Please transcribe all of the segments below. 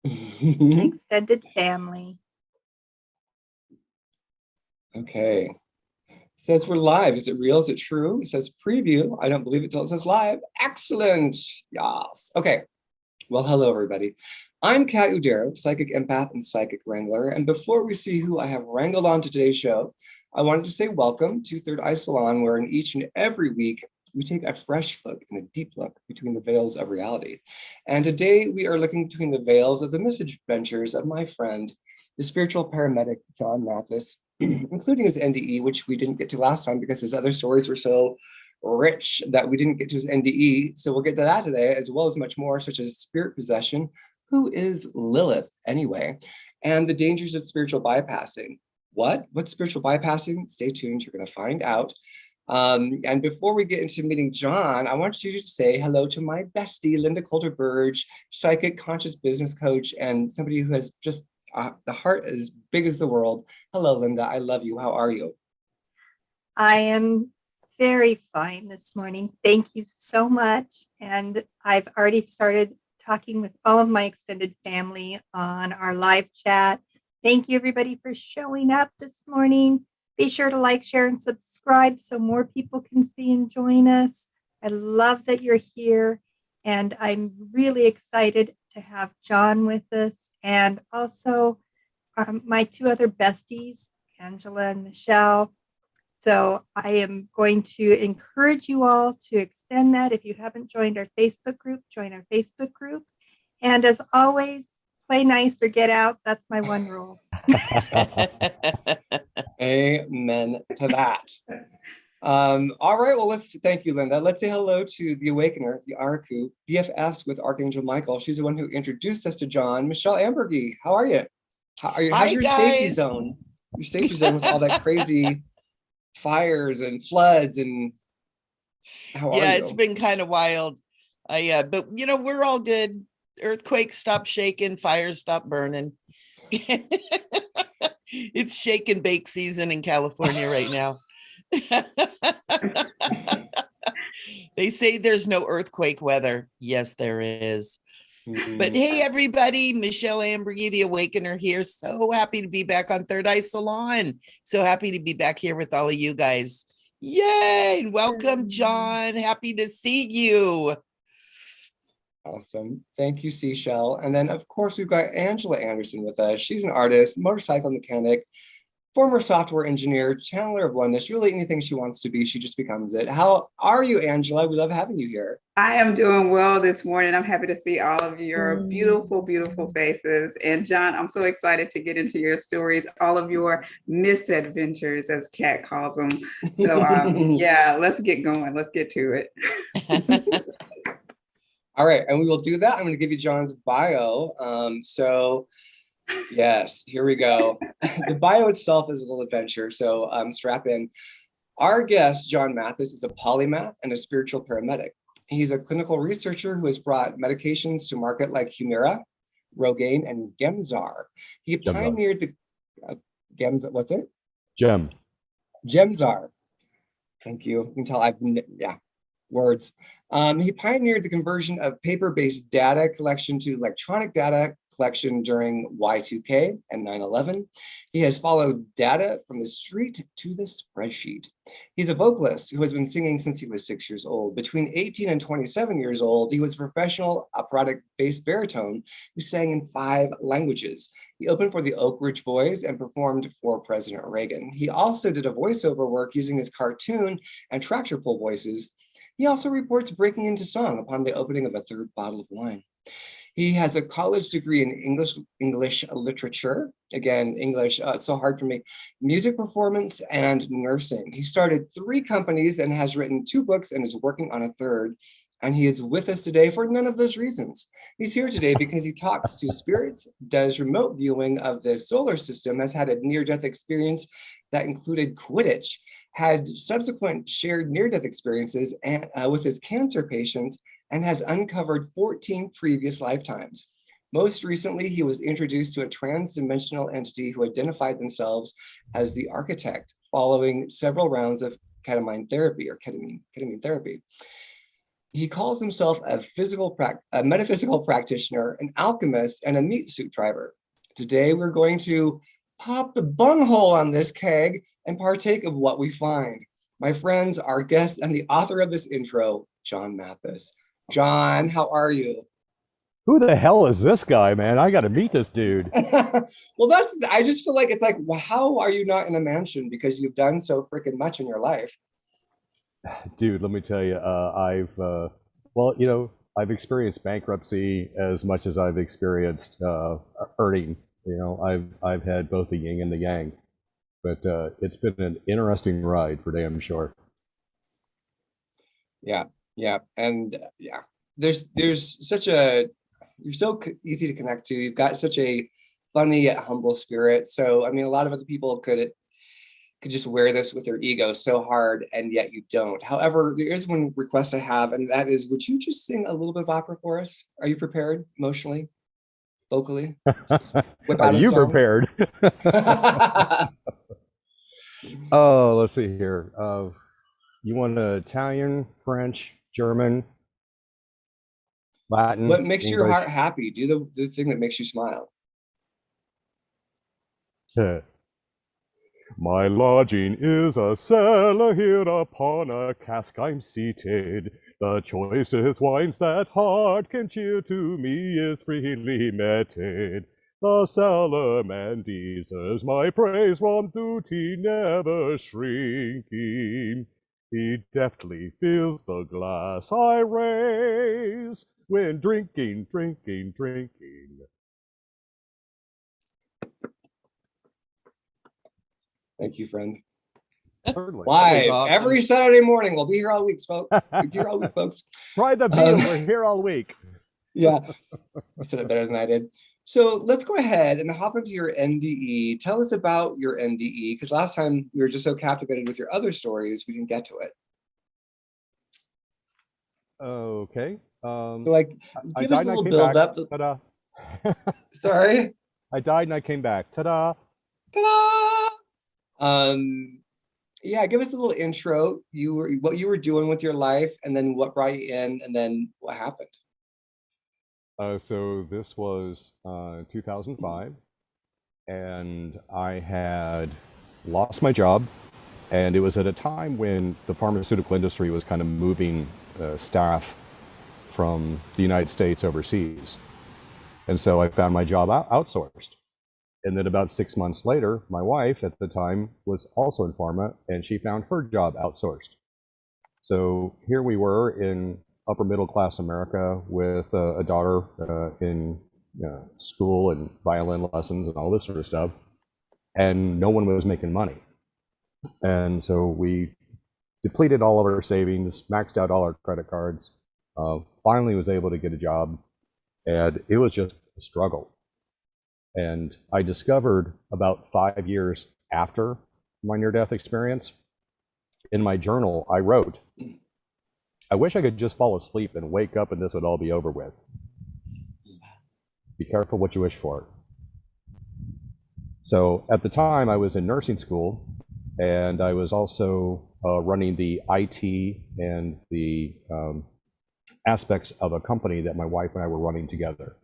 and extended family. Okay. Says we're live. Is it real? Is it true? It says preview. I don't believe it till it says live. Excellent. Yes. Okay. Well, hello, everybody. I'm Kat Udero, psychic empath and psychic wrangler. And before we see who I have wrangled on to today's show, I wanted to say welcome to Third Eye Salon, where in each and every week, we take a fresh look and a deep look between the veils of reality. And today we are looking between the veils of the misadventures of my friend, the spiritual paramedic, John Mathis, including his NDE, which we didn't get to last time because his other stories were so rich that we didn't get to his NDE. So we'll get to that today, as well as much more, such as spirit possession. Who is Lilith anyway? And the dangers of spiritual bypassing. What's spiritual bypassing? Stay tuned, you're gonna find out. And before we get into meeting John, I want you to say hello to my bestie, Linda Coulter-Burge, psychic conscious business coach, and somebody who has just the heart as big as the world. Hello, Linda, I love you. How are you? I am very fine this morning. Thank you so much. And I've already started talking with all of my extended family on our live chat. Thank you, everybody, for showing up this morning. Be sure to like, share, and subscribe so more people can see and join us. I love that you're here. And I'm really excited to have John with us, and also my two other besties, Angela and Michelle. So I am going to encourage you all to extend that. If you haven't joined our Facebook group, join our Facebook group. And as always, play nice or get out. That's my one rule. Amen to that. All right, well, thank you, Linda. Let's say hello to the Awakener, the Araku, BFFs with Archangel Michael. She's the one who introduced us to John. Michelle Ambergy, how are you? How's your safety zone? Your safety zone with all that crazy fires and floods, and how are you? Yeah, it's been kind of wild. But you know, we're all good. Earthquakes stop shaking, fires stop burning. It's shake and bake season in California right now. They say there's no earthquake weather. Yes, there is. But hey, everybody, Michelle Ambergy, the Awakener here. So happy to be back on Third Eye Salon. So happy to be back here with all of you guys. Yay! And welcome, John. Happy to see you. Awesome. Thank you, Seashell. And then, of course, we've got Angela Anderson with us. She's an artist, motorcycle mechanic, former software engineer, channeler of oneness. Really, anything she wants to be, she just becomes it. How are you, Angela? We love having you here. I am doing well this morning. I'm happy to see all of your beautiful, beautiful faces. And John, I'm so excited to get into your stories, all of your misadventures, as Kat calls them. So yeah, let's get going. Let's get to it. All right, and we will do that. I'm going to give you John's bio. So yes, here we go. The bio itself is a little adventure, so strap in. Our guest, John Mathis, is a polymath and a spiritual paramedic. He's a clinical researcher who has brought medications to market like Humira, Rogaine, and Gemzar. He pioneered the Gemzar. What's it? Gemzar. Thank you. You can tell words. He pioneered the conversion of paper-based data collection to electronic data collection during Y2K and 9/11. He has followed data from the street to the spreadsheet. He's a vocalist who has been singing since he was 6 years old. Between 18 and 27 years old, he was a professional operatic bass-baritone who sang in 5 languages. He opened for the Oak Ridge Boys and performed for President Reagan. He also did a voiceover work using his cartoon and tractor pull voices. He also reports breaking into song upon the opening of a 3rd bottle of wine. He has a college degree in English literature. Again, English, it's so hard for me. Music performance and nursing. He started 3 companies and has written 2 books and is working on a 3rd. And he is with us today for none of those reasons. He's here today because he talks to spirits, does remote viewing of the solar system, has had a near-death experience that included Quidditch, had subsequent shared near-death experiences with his cancer patients, and has uncovered 14 previous lifetimes. Most recently, he was introduced to a trans-dimensional entity who identified themselves as the architect following several rounds of ketamine therapy or ketamine therapy. He calls himself a metaphysical practitioner, an alchemist, and a meat suit driver. Today, we're going to pop the bunghole on this keg and partake of what we find. My friends, our guest and the author of this intro, John Mathis. John, how are you? Who the hell is this guy, man? I got to meet this dude. Well, I just feel like it's like, well, how are you not in a mansion? Because you've done so freaking much in your life. Dude, let me tell you, well, I've experienced bankruptcy as much as I've experienced earning. I've had both the yin and the yang, but it's been an interesting ride for damn sure. Yeah, and there's you're so easy to connect to. You've got such a funny yet humble spirit. So, I mean, a lot of other people could just wear this with their ego so hard, and yet you don't. However, there is one request I have, and that is, would you just sing a little bit of opera for us? Are you prepared emotionally, vocally? Are you prepared? Oh, let's see here. You want Italian, French, German, Latin? What makes English? your heart happy? Do the thing that makes you smile. My lodging is a cellar here upon a cask I'm seated. The choicest wines that heart can cheer to me is freely meted. The cellar man deserves my praise from duty never shrinking. He deftly fills the glass I raise when drinking. Thank you, friend. Certainly. Live awesome. every Saturday morning. We'll be here all week, folks. We'll be here all week, folks. Try the veal. We're here all week. Yeah, you said it better than I did. So let's go ahead and hop into your NDE. Tell us about your NDE, because last time we were just so captivated with your other stories, we didn't get to it. Okay. So like, I give us a died and I little came build back. up. Ta-da. Sorry. I died and I came back. Ta-da. Ta-da! Yeah, give us a little intro. What you were doing with your life, and then what brought you in, and then what happened. So this was 2005, and I had lost my job, and it was at a time when the pharmaceutical industry was kind of moving staff from the United States overseas. And so I found my job outsourced. And then about 6 months later, my wife at the time was also in pharma, and she found her job outsourced. So here we were in upper middle class America with a daughter in school and violin lessons and all this sort of stuff, and no one was making money. And so we depleted all of our savings, maxed out all our credit cards, finally was able to get a job, and it was just a struggle. And I discovered about 5 years after my near-death experience, in my journal, I wrote, I wish I could just fall asleep and wake up and this would all be over with. Be careful what you wish for. So at the time, I was in nursing school, and I was also running the IT and the aspects of a company that my wife and I were running together.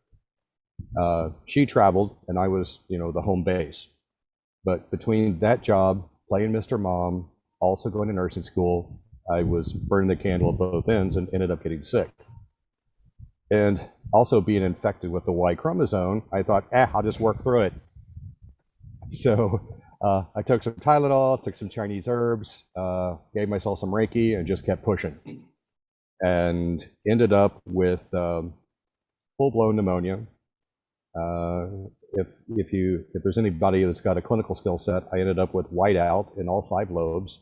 She traveled, and I was, the home base. But between that job, playing Mr. Mom, also going to nursing school, I was burning the candle at both ends and ended up getting sick. And also being infected with the Y chromosome, I thought, I'll just work through it. So I took some Tylenol, took some Chinese herbs, gave myself some Reiki, and just kept pushing. And ended up with full-blown pneumonia. If there's anybody that's got a clinical skill set, I ended up with whiteout in all 5 lobes.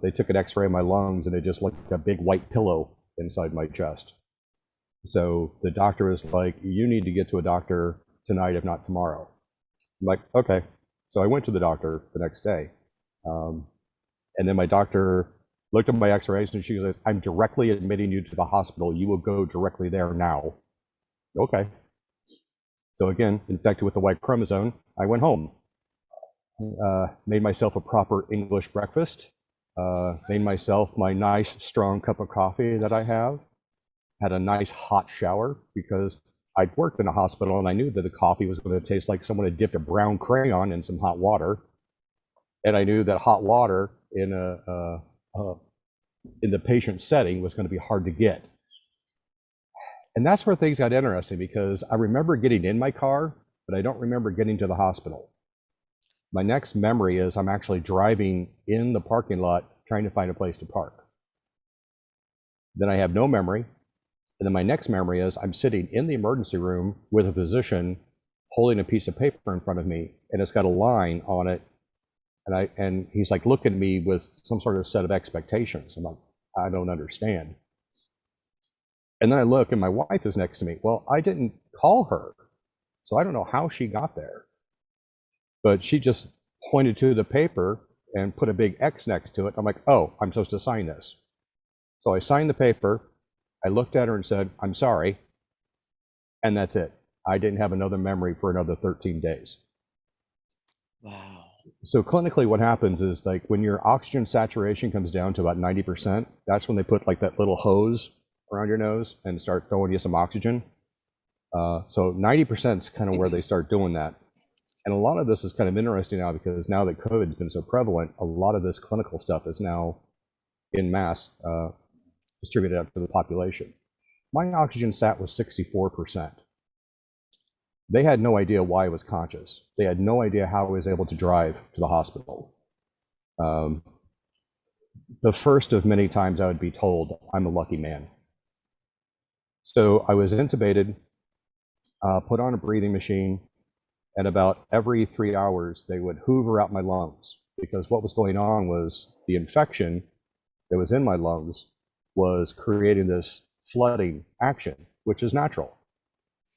They took an x-ray of my lungs, and it just looked like a big white pillow inside my chest. So the doctor was like, you need to get to a doctor tonight, if not tomorrow. I'm like, okay. So I went to the doctor the next day. And then my doctor looked at my x-rays, and she goes, I'm directly admitting you to the hospital. You will go directly there now. Okay. So again, infected with the Y chromosome, I went home. Made myself a proper English breakfast, made myself my nice strong cup of coffee that I have, had a nice hot shower because I'd worked in a hospital and I knew that the coffee was going to taste like someone had dipped a brown crayon in some hot water. And I knew that hot water in the patient setting was going to be hard to get. And that's where things got interesting, because I remember getting in my car, but I don't remember getting to the hospital. My next memory is I'm actually driving in the parking lot trying to find a place to park. Then I have no memory. And then my next memory is I'm sitting in the emergency room with a physician holding a piece of paper in front of me, and it's got a line on it. And he's like looking at me with some sort of set of expectations. I'm like, I don't understand. And then I look and my wife is next to me. Well, I didn't call her, so I don't know how she got there. But she just pointed to the paper and put a big X next to it. I'm like, oh, I'm supposed to sign this. So I signed the paper. I looked at her and said, I'm sorry. And that's it. I didn't have another memory for another 13 days. Wow. So clinically what happens is, like, when your oxygen saturation comes down to about 90%, that's when they put like that little hose around your nose and start throwing you some oxygen. So 90% is kind of where they start doing that. And a lot of this is kind of interesting now, because now that COVID has been so prevalent, a lot of this clinical stuff is now in mass distributed out to the population. My oxygen sat was 64%. They had no idea why I was conscious. They had no idea how I was able to drive to the hospital. The first of many times I would be told I'm a lucky man. So I was intubated, put on a breathing machine, and about every 3 hours they would hoover out my lungs, because what was going on was the infection that was in my lungs was creating this flooding action, which is natural.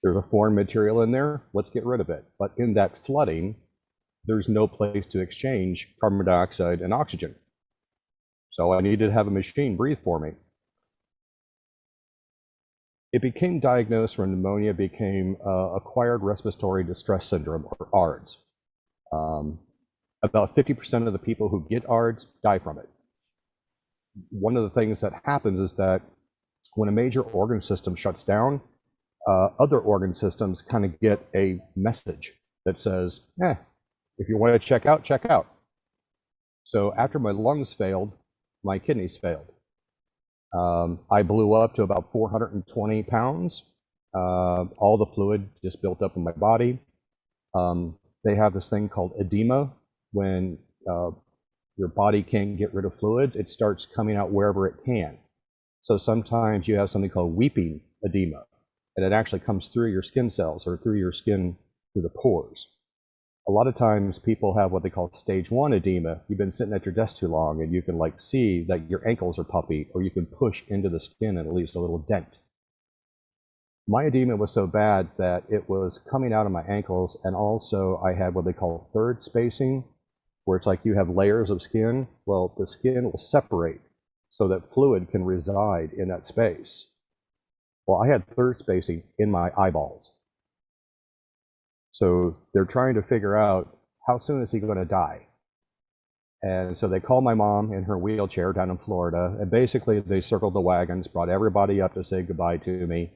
There's a foreign material in there, let's get rid of it. But in that flooding, there's no place to exchange carbon dioxide and oxygen. So I needed to have a machine breathe for me. It became diagnosed when pneumonia became acquired respiratory distress syndrome, or ARDS. About 50% of the people who get ARDS die from it. One of the things that happens is that when a major organ system shuts down, other organ systems kind of get a message that says, if you want to check out, check out. So after my lungs failed, my kidneys failed. I blew up to about 420 pounds. All the fluid just built up in my body. They have this thing called edema. When your body can't get rid of fluids, it starts coming out wherever it can. So sometimes you have something called weeping edema, and it actually comes through your skin cells or through your skin through the pores. A lot of times people have what they call stage 1 edema. You've been sitting at your desk too long and you can like see that your ankles are puffy, or you can push into the skin and it leaves a little dent. My edema was so bad that it was coming out of my ankles, and also I had what they call third spacing, where it's like you have layers of skin. Well, the skin will separate so that fluid can reside in that space. Well, I had third spacing in my eyeballs. So they're trying to figure out, how soon is he going to die? And so they called my mom in her wheelchair down in Florida, and basically they circled the wagons, brought everybody up to say goodbye to me.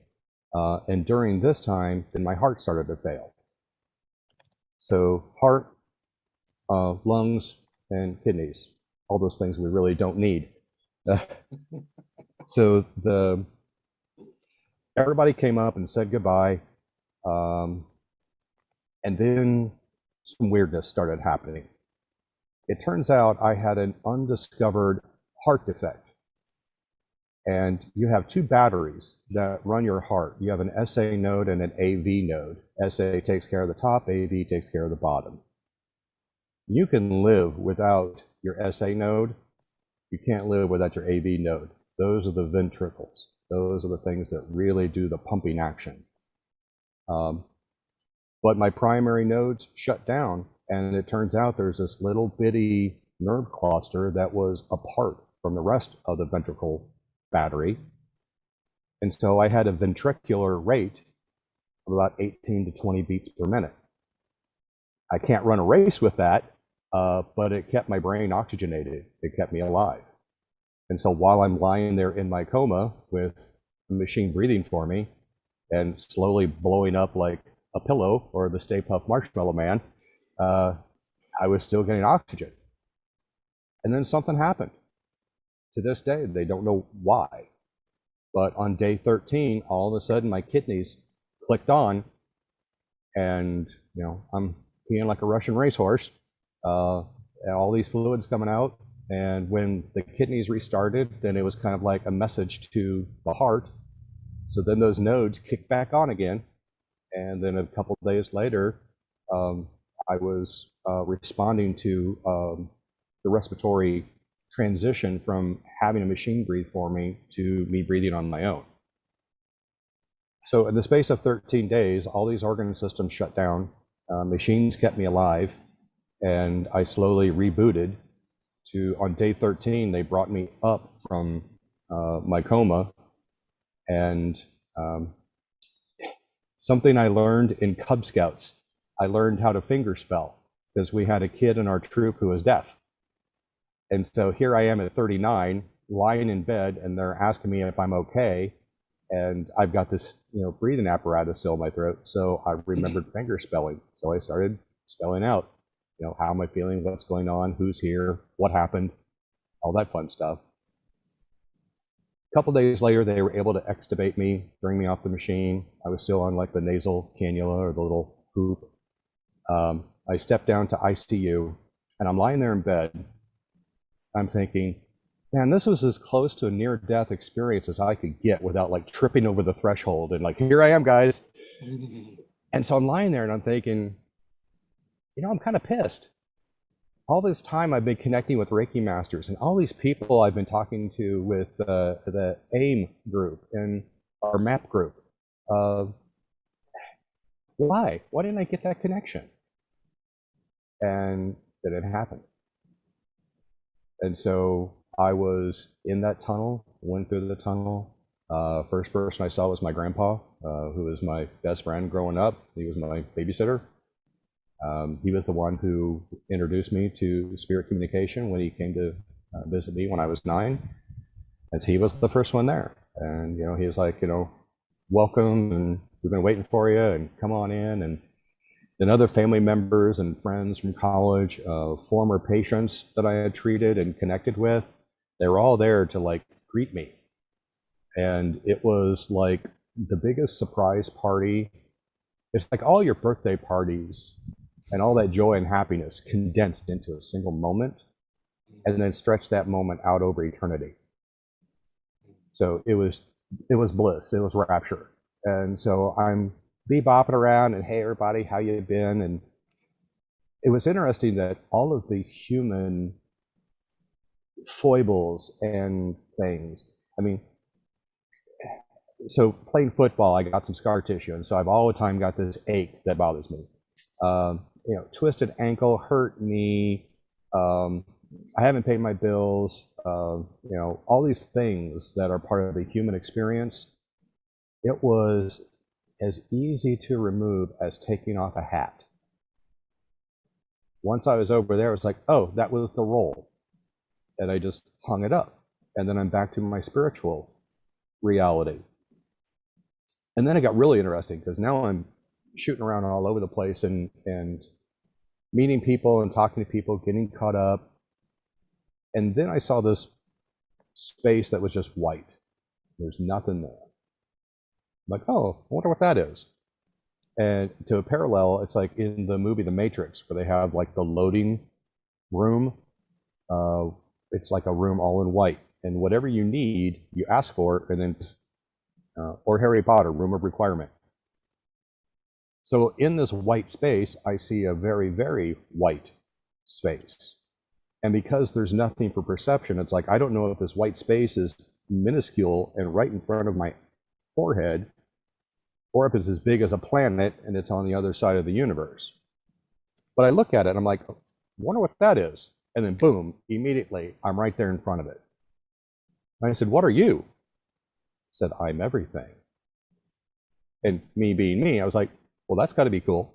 And during this time, then my heart started to fail. So heart, lungs, and kidneys, all those things we really don't need. So everybody came up and said goodbye. And then some weirdness started happening. It turns out I had an undiscovered heart defect. And you have two batteries that run your heart. You have an SA node and an AV node. SA takes care of the top, AV takes care of the bottom. You can live without your SA node. You can't live without your AV node. Those are the ventricles. Those are the things that really do the pumping action. But my primary nodes shut down, and it turns out there's this little bitty nerve cluster that was apart from the rest of the ventricle battery. And so I had a ventricular rate of about 18 to 20 beats per minute. I can't run a race with that, but it kept my brain oxygenated. It kept me alive. And so while I'm lying there in my coma with the machine breathing for me and slowly blowing up like a pillow or the Stay Puft Marshmallow Man, I was still getting oxygen. And then something happened. To this day, they don't know why. But on day 13, all of a sudden my kidneys clicked on, and I'm peeing like a Russian racehorse, and all these fluids coming out. And when the kidneys restarted, then it was kind of like a message to the heart. So then those nodes kicked back on again. And then a couple of days later, I was responding to the respiratory transition from having a machine breathe for me to me breathing on my own. So in the space of 13 days, all these organ systems shut down, machines kept me alive, and I slowly rebooted to, on day 13, they brought me up from my coma, and something I learned in Cub Scouts, I learned how to fingerspell because we had a kid in our troop who was deaf. And so here I am at 39, lying in bed, and they're asking me if I'm okay. And I've got this, breathing apparatus still in my throat. So I remembered finger spelling. So I started spelling out, how am I feeling? What's going on? Who's here? What happened? All that fun stuff. A couple days later, they were able to extubate me, bring me off the machine. I was still on like the nasal cannula or the little hoop. I stepped down to ICU, and I'm lying there in bed. I'm thinking, man, this was as close to a near-death experience as I could get without like tripping over the threshold and like, here I am, guys. And so I'm lying there and I'm thinking, I'm kind of pissed. All this time I've been connecting with Reiki masters and all these people I've been talking to with the AIM group and our MAP group. Why? Why didn't I get that connection? And then it happened. And so I was in that tunnel, went through the tunnel. First person I saw was my grandpa, who was my best friend growing up. He was my babysitter. He was the one who introduced me to spirit communication when he came to visit me when I was 9. As he was the first one there. And, he was like, welcome, and we've been waiting for you, and come on in. And then other family members and friends from college, former patients that I had treated and connected with, they were all there to like greet me. And it was like the biggest surprise party. It's like all your birthday parties and all that joy and happiness condensed into a single moment, and then stretched that moment out over eternity. So it was bliss, it was rapture. And so I'm bebopping around and, hey everybody, how you been? And it was interesting that all of the human foibles and things, so playing football, I got some scar tissue, and so I've all the time got this ache that bothers me. Twisted ankle, hurt knee, I haven't paid my bills, all these things that are part of the human experience. It was as easy to remove as taking off a hat. Once I was over there, it's like, oh, that was the role. And I just hung it up. And then I'm back to my spiritual reality. And then it got really interesting because now I'm shooting around all over the place and meeting people and talking to people, getting caught up. And then I saw this space that was just white. There's nothing there. I'm like, oh, I wonder what that is. And to a parallel, it's like in the movie The Matrix, where they have like the loading room. It's like a room all in white. And whatever you need, you ask for, and then, or Harry Potter, room of requirement. So in this white space, I see a very, very white space. And because there's nothing for perception, it's like, I don't know if this white space is minuscule and right in front of my forehead, or if it's as big as a planet and it's on the other side of the universe. But I look at it and I'm like, I wonder what that is. And then boom, immediately I'm right there in front of it. And I said, what are you? I said, I'm everything. And me being me, I was like, well, that's got to be cool.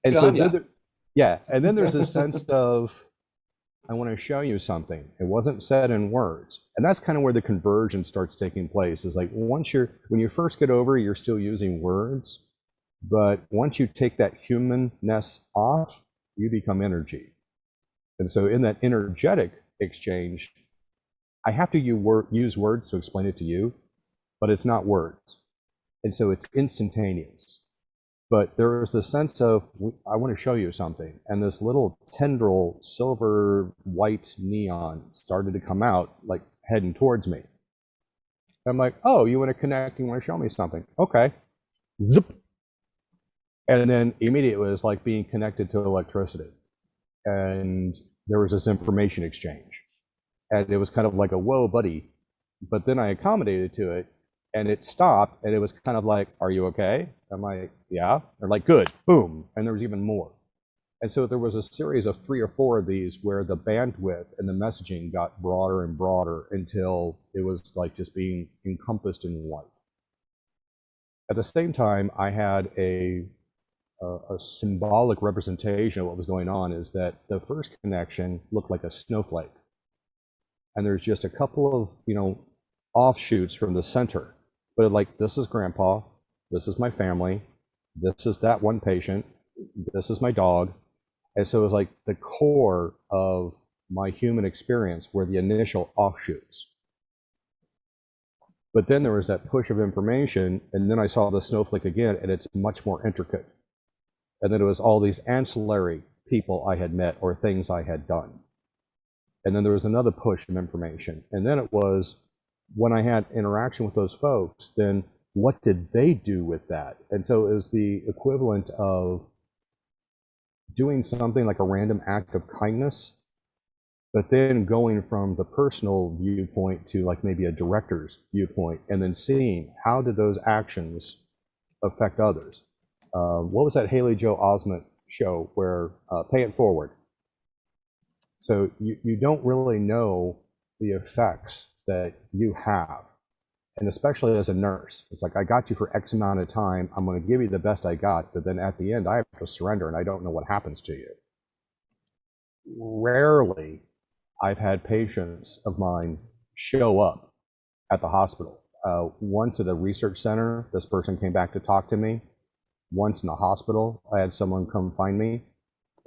And Good so on ya. yeah, and then there's a sense of, I want to show you something. It wasn't said in words. And that's kind of where the conversion starts taking place. Is like when you first get over, you're still using words, but once you take that humanness off, you become energy. And so in that energetic exchange, I have to use words to explain it to you, but it's not words. And so it's instantaneous. But there was a sense of, I want to show you something. And this little tendril, silver white neon started to come out, like heading towards me. I'm like, oh, you want to connect? You want to show me something? Okay. Zip. And then immediately it was like being connected to electricity. And there was this information exchange. And it was kind of like a, whoa, buddy. But then I accommodated to it. And it stopped, and it was kind of like, are you okay? I'm like, yeah. They're like, good, boom. And there was even more. And so there was a series of 3 or 4 of these where the bandwidth and the messaging got broader and broader until it was like just being encompassed in white. At the same time, I had a symbolic representation of what was going on, is that the first connection looked like a snowflake. And there's just a couple of, offshoots from the center. But like, this is grandpa, this is my family, this is that one patient, this is my dog. And so it was like the core of my human experience were the initial offshoots. But then there was that push of information, and then I saw the snowflake again, and it's much more intricate. And then it was all these ancillary people I had met or things I had done. And then there was another push of information. And then it was, when I had interaction with those folks, then what did they do with that? And so it was the equivalent of doing something like a random act of kindness, but then going from the personal viewpoint to like maybe a director's viewpoint, and then seeing how did those actions affect others. What was that Haley Joel Osment show where Pay It Forward? So you don't really know the effects that you have. And especially as a nurse, it's like, I got you for X amount of time, I'm going to give you the best I got, but then at the end I have to surrender and I don't know what happens to you. Rarely I've had patients of mine show up at the hospital. Once at a research center, this person came back to talk to me. Once in the hospital, I had someone come find me.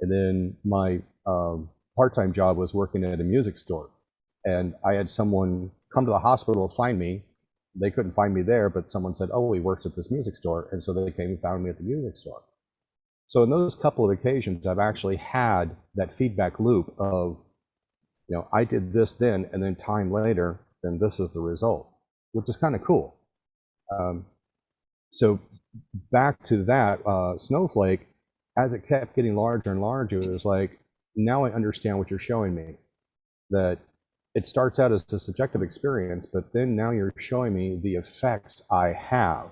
And then my part-time job was working at a music store. And I had someone come to the hospital to find me. They couldn't find me there, but someone said, oh, he works at this music store. And so they came and found me at the music store. So in those couple of occasions, I've actually had that feedback loop of, I did this then, and then time later, then this is the result, which is kind of cool. So back to that snowflake, as it kept getting larger and larger, it was like, now I understand what you're showing me, that it starts out as a subjective experience, but then now you're showing me the effects I have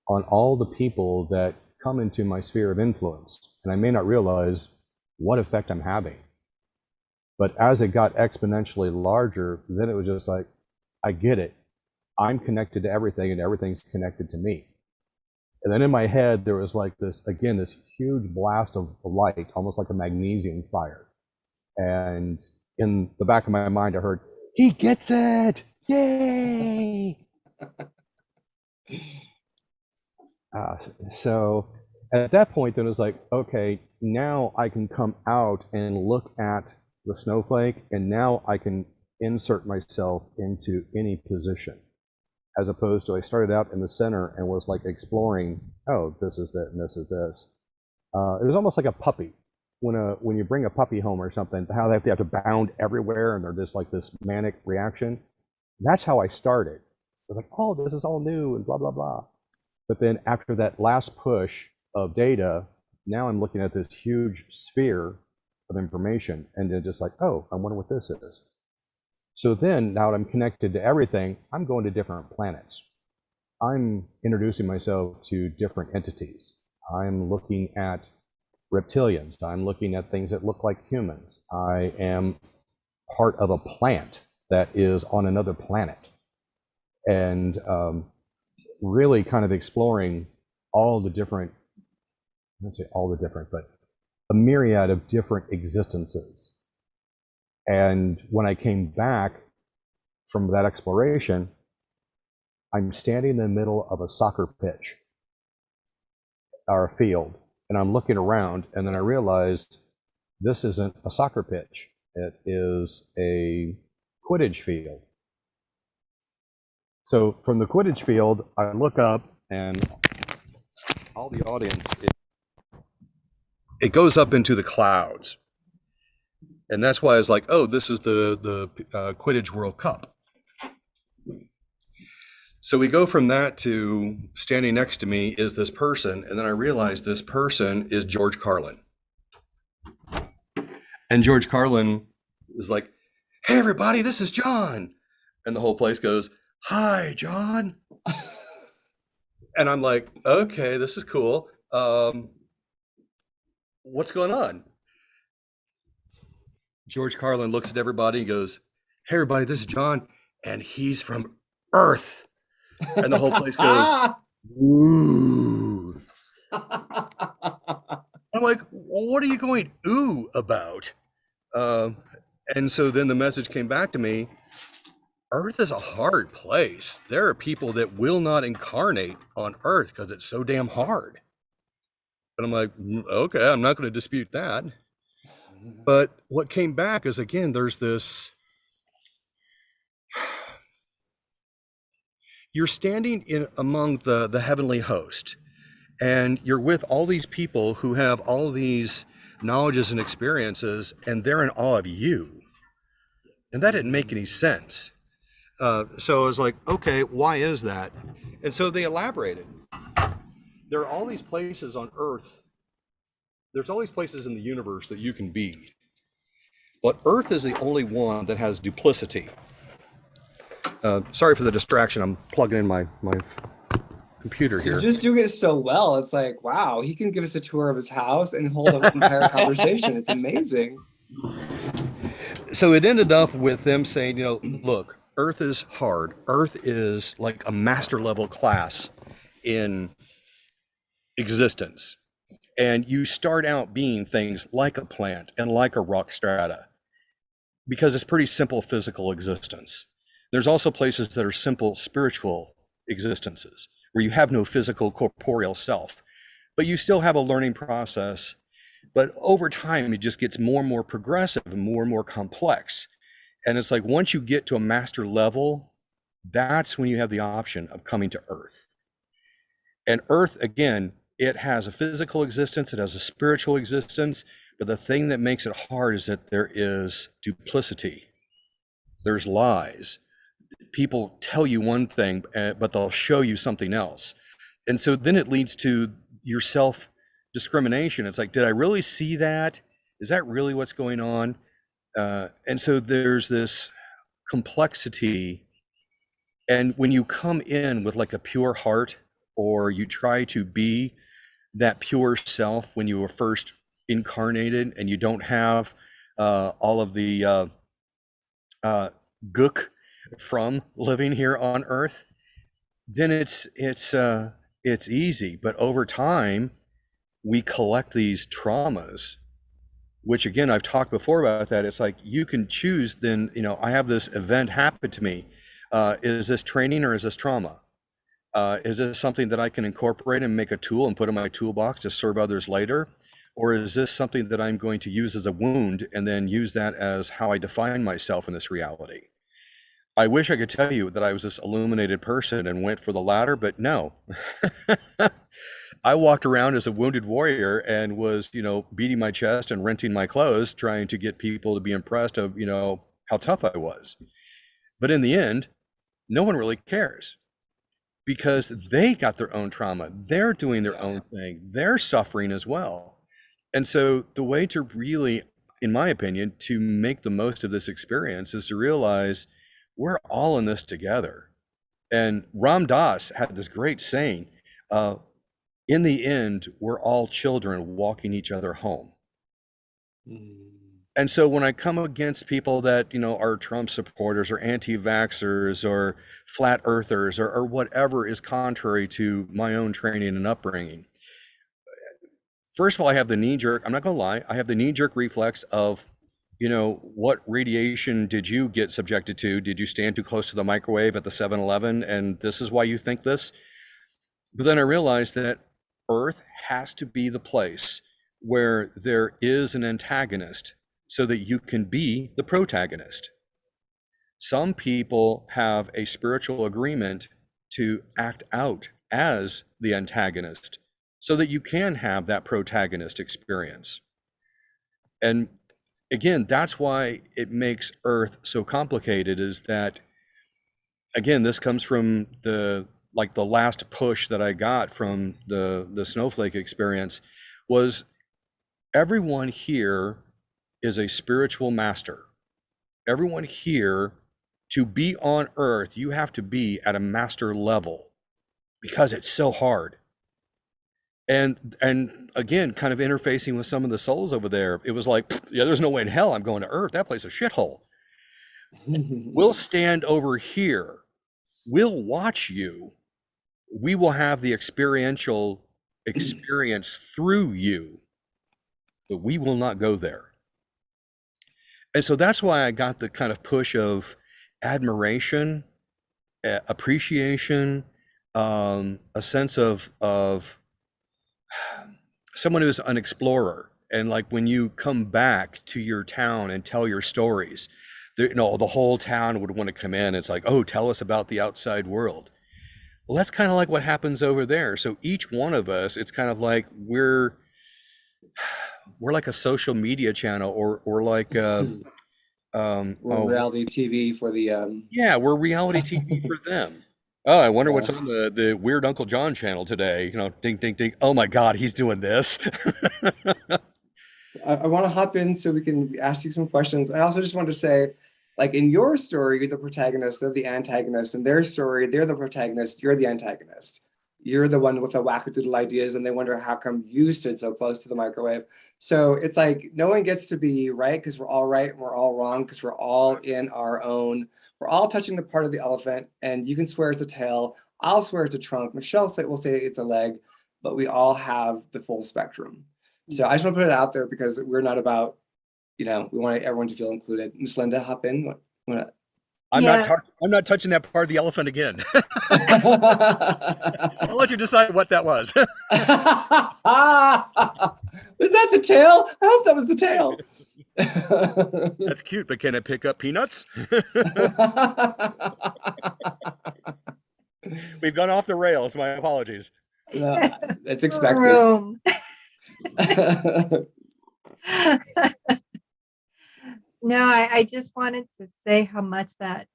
on all the people that come into my sphere of influence. And I may not realize what effect I'm having. But as it got exponentially larger, then it was just like, I get it. I'm connected to everything and everything's connected to me. And then in my head, there was like this, again, this huge blast of light, almost like a magnesium fire. And in the back of my mind, I heard, he gets it, yay! So at that point, then it was like, okay, now I can come out and look at the snowflake, and now I can insert myself into any position, as opposed to I started out in the center and was like exploring, oh, this is that and this is this. It was almost like a puppy. When you bring a puppy home or something, how they have to bound everywhere and they're just like this manic reaction. That's how I started. I was like, oh, this is all new and blah, blah, blah. But then after that last push of data, now I'm looking at this huge sphere of information and then just like, oh, I wonder what this is. So then now that I'm connected to everything, I'm going to different planets. I'm introducing myself to different entities. I'm looking at reptilians. I'm looking at things that look like humans. I am part of a plant that is on another planet. And really kind of exploring all the different don't say all the different, but a myriad of different existences. And when I came back from that exploration, I'm standing in the middle of a soccer pitch or a field, and I'm looking around, and then I realized this isn't a soccer pitch. It is a Quidditch field. So from the Quidditch field, I look up, and all the audience, it goes up into the clouds. And that's why I was like, oh, this is the Quidditch World Cup. So we go from that to standing next to me is this person, and then I realize this person is George Carlin. And George Carlin is like, hey, everybody, this is John. And the whole place goes, hi, John. And I'm like, okay, this is cool. What's going on? George Carlin looks at everybody and goes, hey, everybody, this is John, and he's from Earth. And the whole place goes, ooh. I'm like, well, what are you going ooh about? And so then the message came back to me, Earth is a hard place. There are people that will not incarnate on Earth because it's so damn hard. And I'm like, okay, I'm not going to dispute that. But what came back is, again, there's this, you're standing in among the heavenly host, and you're with all these people who have all these knowledges and experiences, and they're in awe of you. And that didn't make any sense. So I was like, okay, why is that? And so they elaborated. There are all these places on Earth. There's all these places in the universe that you can be. But Earth is the only one that has duplicity. Sorry for the distraction. I'm plugging in my computer here. You're just doing it so well. It's like, wow, he can give us a tour of his house and hold an entire conversation. It's amazing. So it ended up with them saying, look, Earth is hard. Earth is like a master level class in existence. And you start out being things like a plant and like a rock strata because it's pretty simple physical existence. There's also places that are simple spiritual existences where you have no physical corporeal self, but you still have a learning process. But over time, it just gets more and more progressive and more complex. And it's like, once you get to a master level, that's when you have the option of coming to Earth. And Earth, again, it has a physical existence, it has a spiritual existence, but the thing that makes it hard is that there is duplicity. There's lies. People tell you one thing, but they'll show you something else. And so then it leads to your self-discrimination. It's like, did I really see that? Is that really what's going on? And so there's this complexity. And when you come in with like a pure heart, or you try to be that pure self when you were first incarnated, and you don't have all of the gook from living here on Earth, then it's easy. But over time, we collect these traumas, which again, I've talked before about that. It's like, you can choose then, I have this event happen to me. Is this training or is this trauma? Is this something that I can incorporate and make a tool and put in my toolbox to serve others later? Or is this something that I'm going to use as a wound and then use that as how I define myself in this reality? I wish I could tell you that I was this illuminated person and went for the latter, but no. I walked around as a wounded warrior and was, beating my chest and renting my clothes, trying to get people to be impressed of, how tough I was. But in the end, no one really cares, because they got their own trauma. They're doing their own thing. They're suffering as well. And so the way to really, in my opinion, to make the most of this experience is to realize we're all in this together. And Ram Dass had this great saying, in the end, we're all children walking each other home. And so when I come against people that, are Trump supporters or anti-vaxxers or flat earthers or whatever is contrary to my own training and upbringing, first of all, I have the knee jerk. I'm not going to lie. I have the knee jerk reflex of, what radiation did you get subjected to? Did you stand too close to the microwave at the 7-Eleven? And this is why you think this. But then I realized that Earth has to be the place where there is an antagonist so that you can be the protagonist. Some people have a spiritual agreement to act out as the antagonist so that you can have that protagonist experience. And again, that's why it makes Earth so complicated, is that, again, this comes from the last push that I got from the snowflake experience was everyone here is a spiritual master. Everyone here, to be on Earth, you have to be at a master level because it's so hard. And again, kind of interfacing with some of the souls over there, it was like, yeah, there's no way in hell I'm going to Earth. That place is a shithole. We'll stand over here. We'll watch you. We will have the experiential experience through you, but we will not go there. And so that's why I got the kind of push of admiration, appreciation, a sense of someone who's an explorer. And like when you come back to your town and tell your stories, the whole town would want to come in. It's like, oh, tell us about the outside world. Well, that's kind of like what happens over there. So each one of us, it's kind of like we're like a social media channel, or like we're reality TV for the we're reality TV for them. Oh, I wonder what's on the Weird Uncle John channel today. Ding, ding, ding. Oh my God, he's doing this. So I want to hop in so we can ask you some questions. I also just wanted to say, like in your story, you're the protagonist, they're the antagonist. In their story, they're the protagonist, you're the antagonist. You're the one with the wackadoodle ideas, and they wonder how come you stood so close to the microwave. So it's like no one gets to be right because we're all right and we're all wrong because we're all in our own. We're all touching the part of the elephant, and you can swear it's a tail. I'll swear it's a trunk. Michelle will say it's a leg, but we all have the full spectrum. So I just want to put it out there because we're not about, we want everyone to feel included. Miss Linda, hop in. I'm not touching that part of the elephant again. I'll let you decide what that was. Was that the tail? I hope that was the tail. That's cute, but can it pick up peanuts? We've gone off the rails. My apologies. No, it's expected. No, I just wanted to say how much that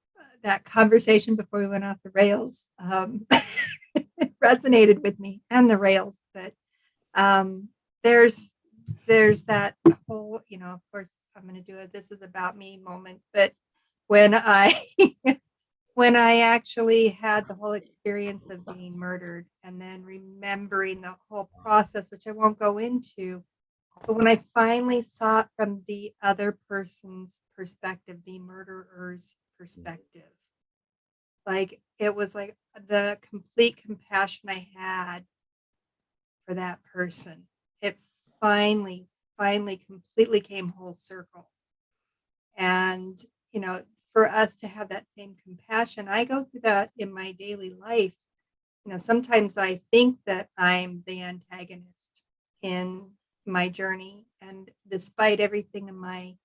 conversation before we went off the rails resonated with me, and the rails. But there's that whole, of course, I'm going to do a "this is about me" moment. But when I actually had the whole experience of being murdered, and then remembering the whole process, which I won't go into. But when I finally saw it from the other person's perspective, the murderer's perspective, like it was like the complete compassion I had for that person. It finally completely came whole circle. And, for us to have that same compassion, I go through that in my daily life. Sometimes I think that I'm the antagonist in my journey, and despite everything in my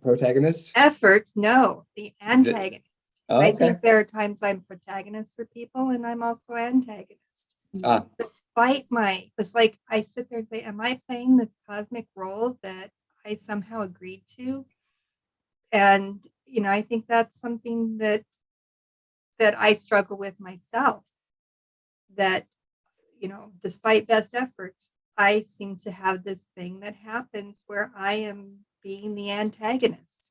protagonist efforts, no, the antagonist. Okay. I think there are times I'm protagonist for people, and I'm also antagonist. Despite it's like I sit there and say, am I playing this cosmic role that I somehow agreed to? And I think that's something that I struggle with myself, that despite best efforts, I seem to have this thing that happens where I am being the antagonist.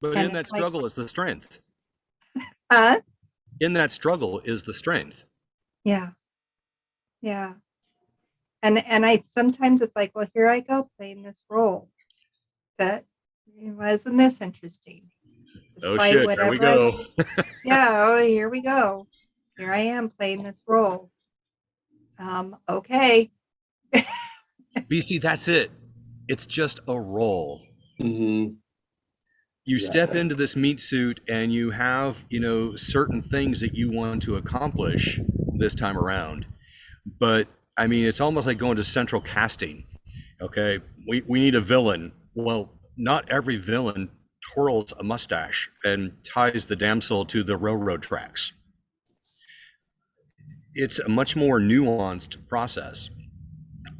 But in that struggle is the strength. In that struggle is the strength. Yeah. Yeah. And I sometimes it's like, well, here I go playing this role. That wasn't this interesting. Despite here we go. Here we go. Here I am playing this role. Okay. BC, that's it. It's just a role. Mhm. You Yeah. step into this meat suit and you have, certain things that you want to accomplish this time around. But I mean, it's almost like going to central casting. Okay, we need a villain. Well, not every villain twirls a mustache and ties the damsel to the railroad tracks. It's a much more nuanced process.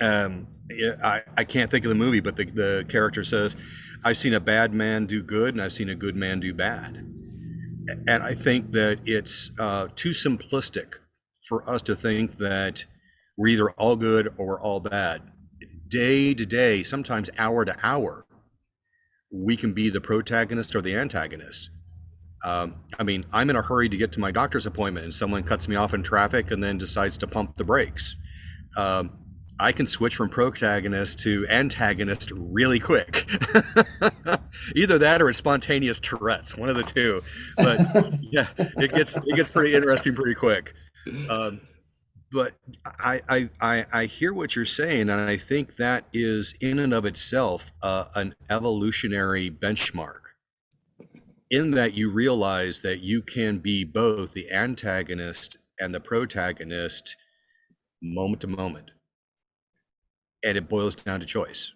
I can't think of the movie, but the character says, I've seen a bad man do good and I've seen a good man do bad. And I think that it's too simplistic for us to think that we're either all good or we're all bad. Day to day, sometimes hour to hour, we can be the protagonist or the antagonist. I mean, I'm in a hurry to get to my doctor's appointment and someone cuts me off in traffic and then decides to pump the brakes. I can switch from protagonist to antagonist really quick. Either that or it's spontaneous Tourette's, one of the two. But yeah, it gets pretty interesting pretty quick. But I hear what you're saying, and I think that is in and of itself an evolutionary benchmark. In that you realize that you can be both the antagonist and the protagonist moment to moment. And it boils down to choice.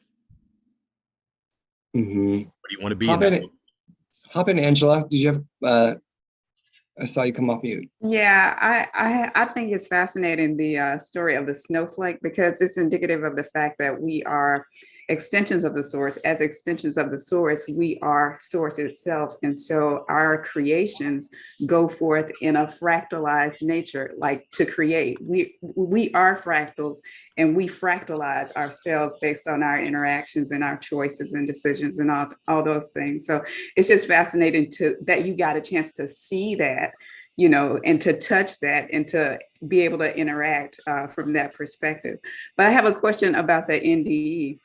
Mhm. What do you want to be Hop in, Angela. Did you have, I saw you come off mute. Yeah, I think it's fascinating, the story of the snowflake, because it's indicative of the fact that we are extensions of the source. As extensions of the source, we are source itself. And so our creations go forth in a fractalized nature, like to create. We are fractals, and we fractalize ourselves based on our interactions and our choices and decisions and all those things. So it's just fascinating that you got a chance to see that, and to touch that and to be able to interact from that perspective. But I have a question about the NDE.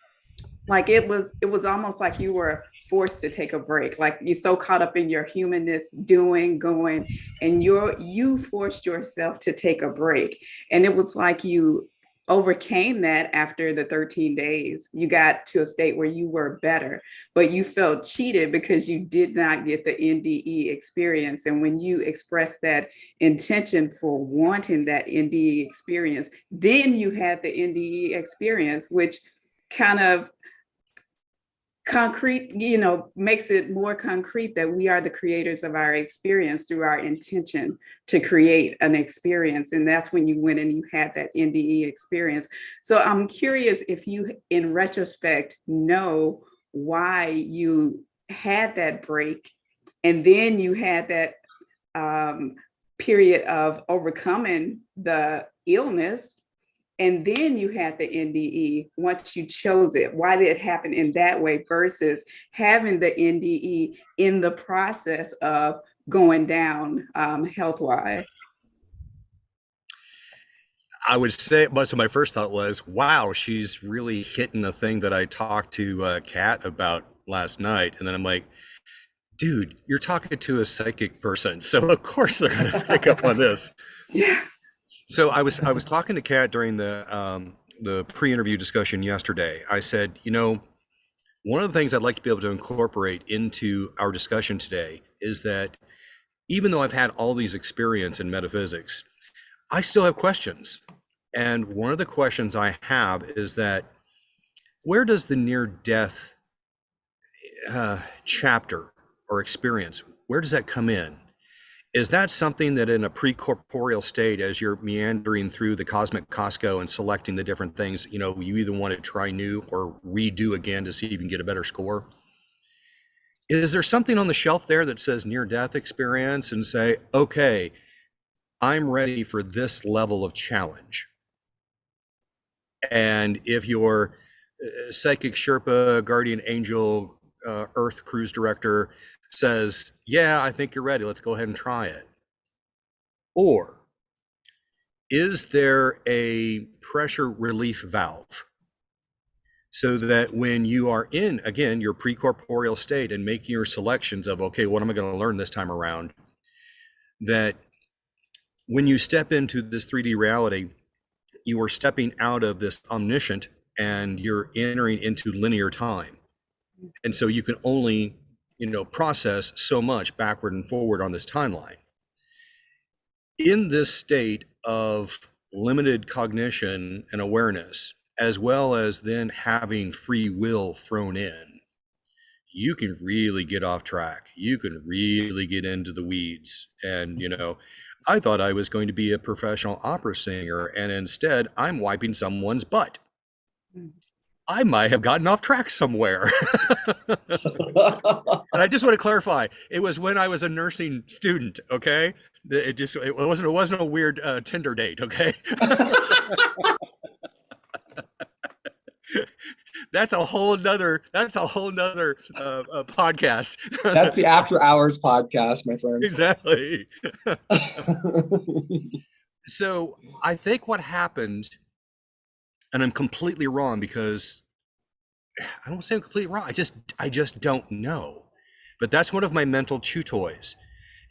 Like it was almost like you were forced to take a break. Like you're so caught up in your humanness, doing, going, and you forced yourself to take a break. And it was like you overcame that after the 13 days. You got to a state where you were better, but you felt cheated because you did not get the NDE experience. And when you expressed that intention for wanting that NDE experience, then you had the NDE experience, which kind of concrete, makes it more concrete that we are the creators of our experience through our intention to create an experience. And that's when you went and you had that NDE experience. So I'm curious if you, in retrospect, know why you had that break, and then you had that period of overcoming the illness, and then you had the NDE once you chose it. Why did it happen in that way versus having the NDE in the process of going down health-wise? I would say most of my first thought was, wow, she's really hitting the thing that I talked to Kat about last night. And then I'm like, dude, you're talking to a psychic person. So of course they're going to pick up on this. Yeah. So I was talking to Kat during the pre-interview discussion yesterday. I said, one of the things I'd like to be able to incorporate into our discussion today is that even though I've had all these experience in metaphysics, I still have questions. And one of the questions I have is that where does the near-death chapter or experience, where does that come in? Is that something that in a pre-corporeal state, as you're meandering through the cosmic Costco and selecting the different things, you either want to try new or redo again to see if you can get a better score? Is there something on the shelf there that says near-death experience and say, okay, I'm ready for this level of challenge? And if your psychic Sherpa, guardian angel, Earth cruise director says, yeah, I think you're ready, let's go ahead and try it. Or is there a pressure relief valve so that when you are in, again, your pre-corporeal state and making your selections of, okay, what am I going to learn this time around, that when you step into this 3D reality, you are stepping out of this omniscient and you're entering into linear time. And so you can only, process so much backward and forward on this timeline. In this state of limited cognition and awareness, as well as then having free will thrown in, you can really get off track. You can really get into the weeds. And, I thought I was going to be a professional opera singer, and instead I'm wiping someone's butt. I might have gotten off track somewhere. And I just want to clarify, it was when I was a nursing student, okay? It wasn't a weird Tinder date, okay? That's a whole nother podcast. That's the after hours podcast, my friends. Exactly. So I think what happened, and I'm completely wrong because I don't say I'm completely wrong. I just don't know. But that's one of my mental chew toys.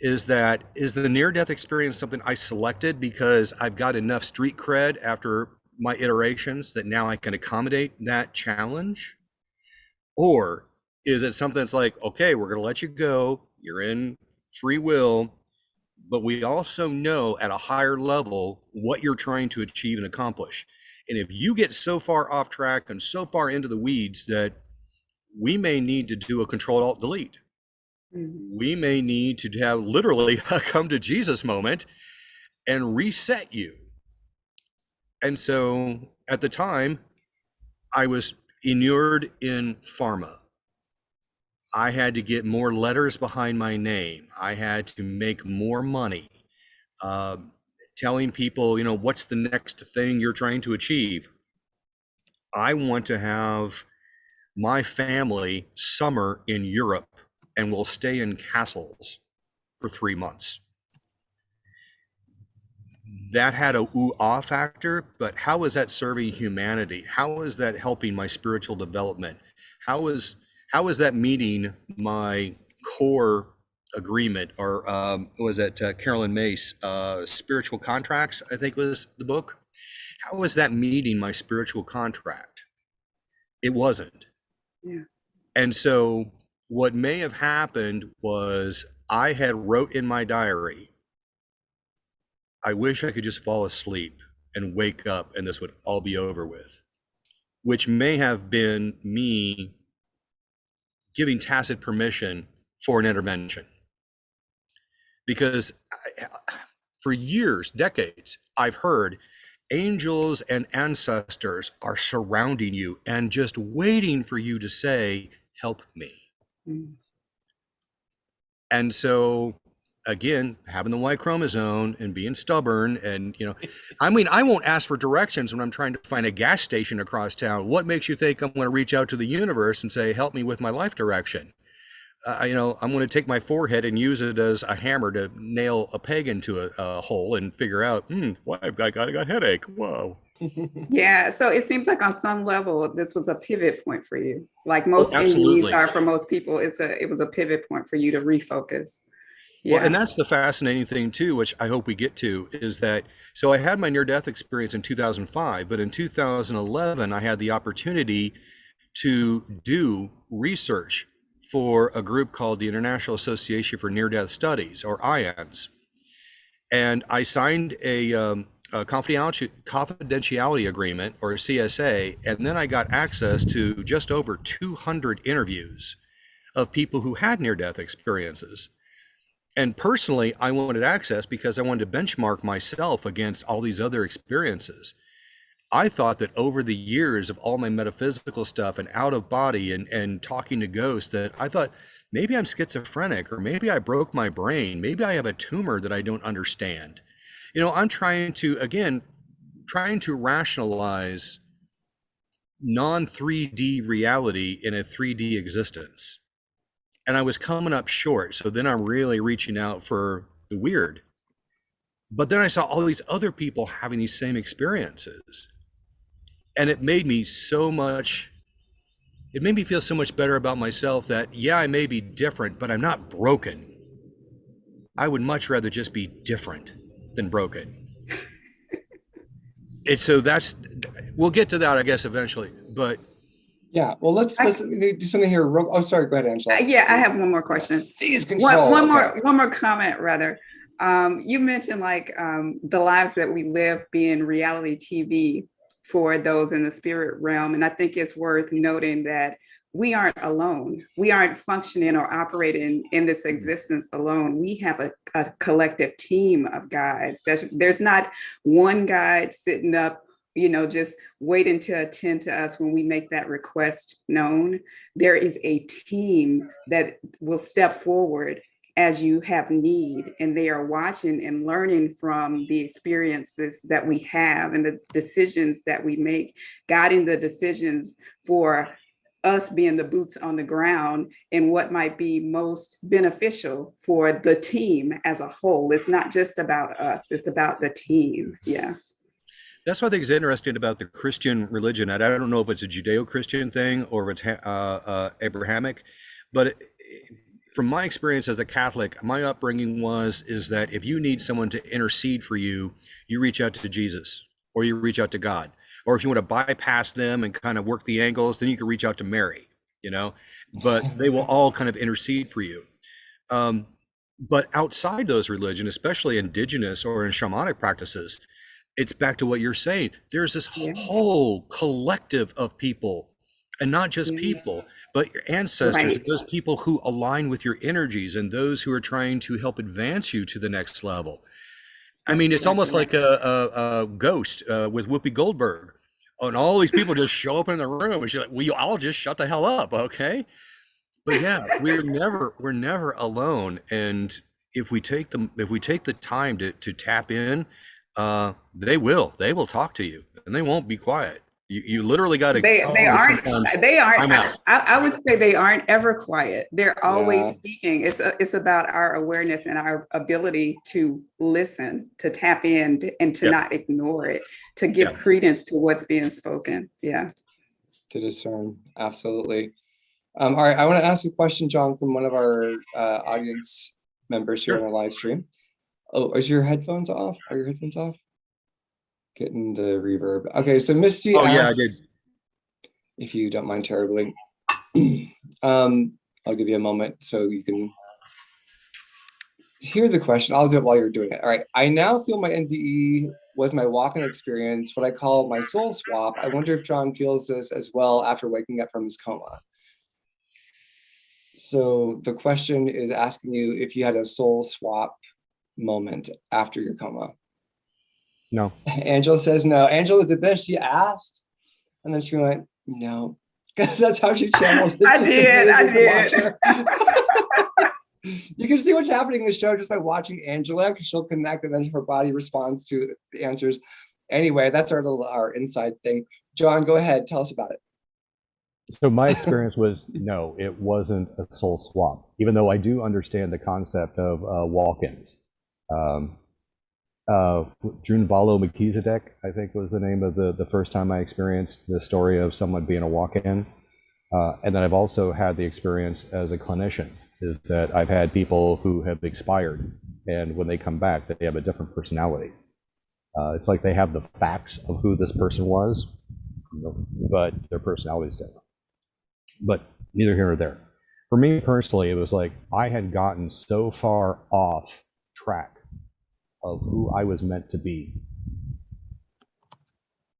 Is the near-death experience something I selected because I've got enough street cred after my iterations that now I can accommodate that challenge? Or is it something that's like, okay, we're going to let you go, you're in free will, but we also know at a higher level what you're trying to achieve and accomplish. And if you get so far off track and so far into the weeds that we may need to do a Control-Alt-Delete. We may need to have literally a come to Jesus moment and reset you. And so at the time, I was inured in pharma. I had to get more letters behind my name. I had to make more money, telling people, what's the next thing you're trying to achieve? I want to have my family summer in Europe and we'll stay in castles for 3 months. That had a ooh-ah factor, but how is that serving humanity? How is that helping my spiritual development? How is that meeting my core agreement, or was it Carolyn Mace, Spiritual Contracts, I think was the book? How was that meeting my spiritual contract? It wasn't. Yeah. And so what may have happened was I had wrote in my diary, I wish I could just fall asleep and wake up and this would all be over with, which may have been me giving tacit permission for an intervention. Because for years, decades, I've heard angels and ancestors are surrounding you and just waiting for you to say, help me. And so again, having the Y chromosome and being stubborn and, I won't ask for directions when I'm trying to find a gas station across town. What makes you think I'm going to reach out to the universe and say, help me with my life direction? I'm going to take my forehead and use it as a hammer to nail a peg into a hole and figure out, why I've got a headache. Whoa. Yeah. So it seems like on some level, this was a pivot point for you. Like most NDEs are for most people, it was a pivot point for you to refocus. Yeah. Well, and that's the fascinating thing too, which I hope we get to, is that, so I had my near-death experience in 2005, but in 2011, I had the opportunity to do research for a group called the International Association for Near-Death Studies, or IANS. And I signed a confidentiality agreement, or a CSA, and then I got access to just over 200 interviews of people who had near-death experiences. And personally, I wanted access because I wanted to benchmark myself against all these other experiences. I thought that over the years of all my metaphysical stuff and out of body and talking to ghosts, that I thought maybe I'm schizophrenic, or maybe I broke my brain. Maybe I have a tumor that I don't understand. I'm trying to rationalize non-3D reality in a 3D existence. And I was coming up short. So then I'm really reaching out for the weird. But then I saw all these other people having these same experiences. And it made me feel so much better about myself that, yeah, I may be different, but I'm not broken. I would much rather just be different than broken. so that's, we'll get to that, I guess, eventually, but Yeah, well, let's do something here. Oh, sorry, go ahead, Angela. Yeah, I have one more question. Seize control. One more comment rather. You mentioned like the lives that we live being reality TV for those in the spirit realm. And I think it's worth noting that we aren't alone. We aren't functioning or operating in this existence alone. We have a collective team of guides. There's not one guide sitting up, you know, just waiting to attend to us when we make that request known. There is a team that will step forward as you have need, and they are watching and learning from the experiences that we have and the decisions that we make, guiding the decisions for us being the boots on the ground and what might be most beneficial for the team as a whole. It's not just about us, it's about the team. Yeah. that's what I think is interesting about the Christian religion. I don't know if it's a Judeo-Christian thing or if it's Abrahamic, but from my experience as a Catholic, my upbringing is that if you need someone to intercede for you, you reach out to Jesus or you reach out to God. Or if you want to bypass them and kind of work the angles, then you can reach out to Mary, you know, but they will all kind of intercede for you. But outside those religions, especially indigenous or in shamanic practices, it's back to what you're saying. There's this whole collective of people, and not just people, but your ancestors, those people who align with your energies and those who are trying to help advance you to the next level. I mean, it's almost like a ghost with Whoopi Goldberg. And all these people just show up in the room and she's like, we all just shut the hell up, okay? But yeah, we're never alone. And if we take the time to tap in, they will talk to you and they won't be quiet. You literally got to. They aren't. I would say they aren't ever quiet. They're always speaking. It's about our awareness and our ability to listen, to tap in, and to not ignore it, to give credence to what's being spoken. Yeah. To discern, absolutely. All right, I want to ask a question, John, from one of our audience members here on our live stream. Oh, is your headphones off? Are your headphones off? Getting the reverb. Okay, so Misty asks, yeah, I did. If you don't mind terribly, I'll give you a moment so you can hear the question. I'll do it while you're doing it. All right, I now feel my NDE was my walk-in experience, what I call my soul swap. I wonder if John feels this as well after waking up from his coma. So the question is asking you if you had a soul swap moment after your coma. No. Angela says no. Angela, then she asked, and then she went, no. Because that's how she channels it. I did. You can see what's happening in the show just by watching Angela, because she'll connect and then her body responds to the answers. Anyway, that's our inside thing. John, go ahead. Tell us about it. So my experience was, no, it wasn't a soul swap, even though I do understand the concept of walk-ins. Junvalo Melchizedek, I think was the name of the first time I experienced the story of someone being a walk-in. And then I've also had the experience as a clinician, is that I've had people who have expired, and when they come back, they have a different personality. It's like they have the facts of who this person was, but their personality is different. But neither here nor there. For me personally, it was like I had gotten so far off track of who I was meant to be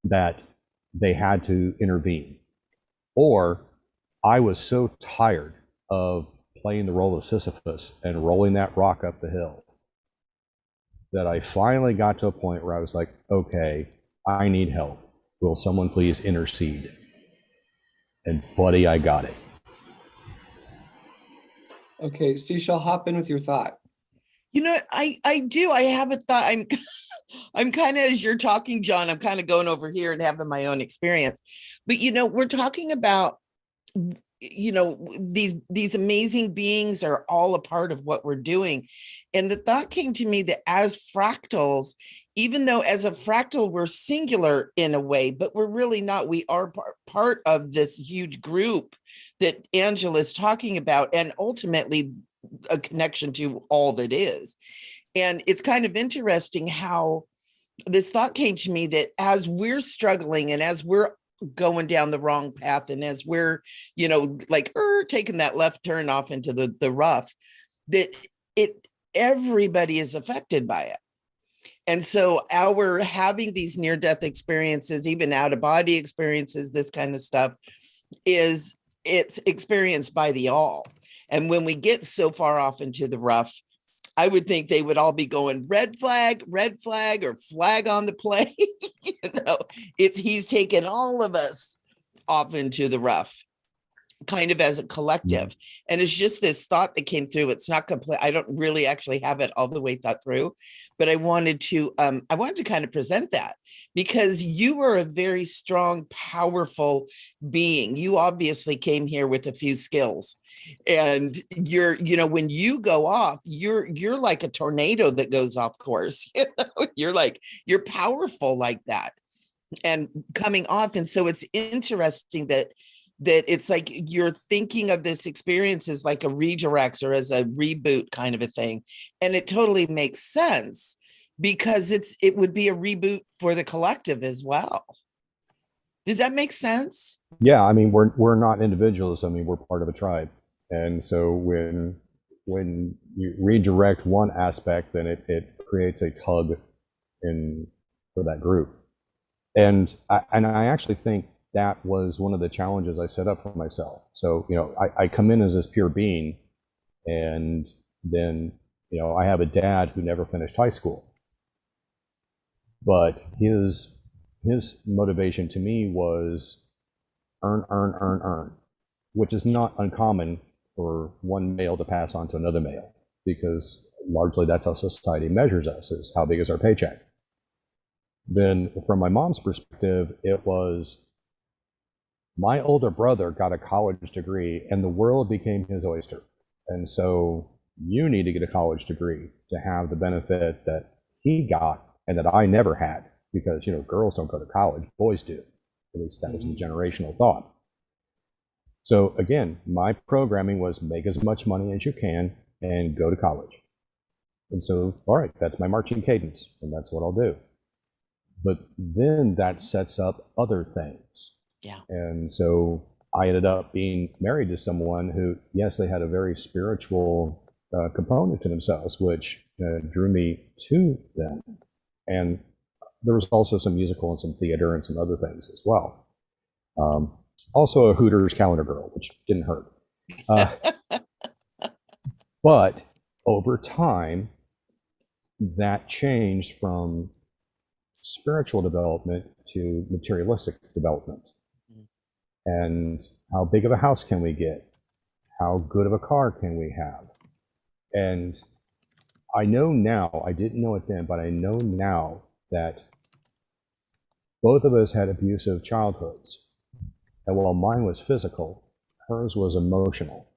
that they had to intervene. Or I was so tired of playing the role of Sisyphus and rolling that rock up the hill that I finally got to a point where I was like, okay, I need help. Will someone please intercede? And buddy, I got it. Okay, Seashell, hop in with your thought. You know, I do. I have a thought. I'm kind of, as you're talking, John, I'm kind of going over here and having my own experience. But, you know, we're talking about, you know, these amazing beings are all a part of what we're doing. And the thought came to me that as fractals, even though as a fractal, we're singular in a way, but we're really not. We are part of this huge group that Angela's talking about, and ultimately a connection to all that is. And it's kind of interesting how this thought came to me that as we're struggling and as we're going down the wrong path, and as we're, like taking that left turn off into the rough, that everybody is affected by it. And so our having these near-death experiences, even out-of-body experiences, this kind of stuff, it's experienced by the all. And when we get so far off into the rough, I would think they would all be going red flag, or flag on the play. He's taken all of us off into the rough, kind of as a collective. And it's just this thought that came through. It's not complete. I don't really actually have it all the way thought through, but I wanted to kind of present that, because you are a very strong, powerful being. You obviously came here with a few skills, and when you go off, you're like a tornado that goes off course. You're powerful like that and coming off. And so it's interesting that it's like you're thinking of this experience as like a redirect or as a reboot kind of a thing. And it totally makes sense, because it would be a reboot for the collective as well. Does that make sense? Yeah, I mean, we're not individuals. I mean, we're part of a tribe. And so when you redirect one aspect, then it creates a tug for that group. And I actually think that was one of the challenges I set up for myself. So, I come in as this pure being, and then, I have a dad who never finished high school. But his motivation to me was earn, which is not uncommon for one male to pass on to another male, because largely that's how society measures us, is how big is our paycheck. Then from my mom's perspective, it was, my older brother got a college degree and the world became his oyster. And so you need to get a college degree to have the benefit that he got and that I never had, because, girls don't go to college, boys do. At least that was the generational thought. So again, my programming was make as much money as you can and go to college. And so, all right, that's my marching cadence, and that's what I'll do. But then that sets up other things. Yeah. And so I ended up being married to someone who, yes, they had a very spiritual component to themselves, which drew me to them. And there was also some musical and some theater and some other things as well. Also a Hooters calendar girl, which didn't hurt. But over time, that changed from spiritual development to materialistic development. And how big of a house can we get? How good of a car can we have? And I know now, I didn't know it then, but I know now that both of us had abusive childhoods. And while mine was physical, hers was emotional.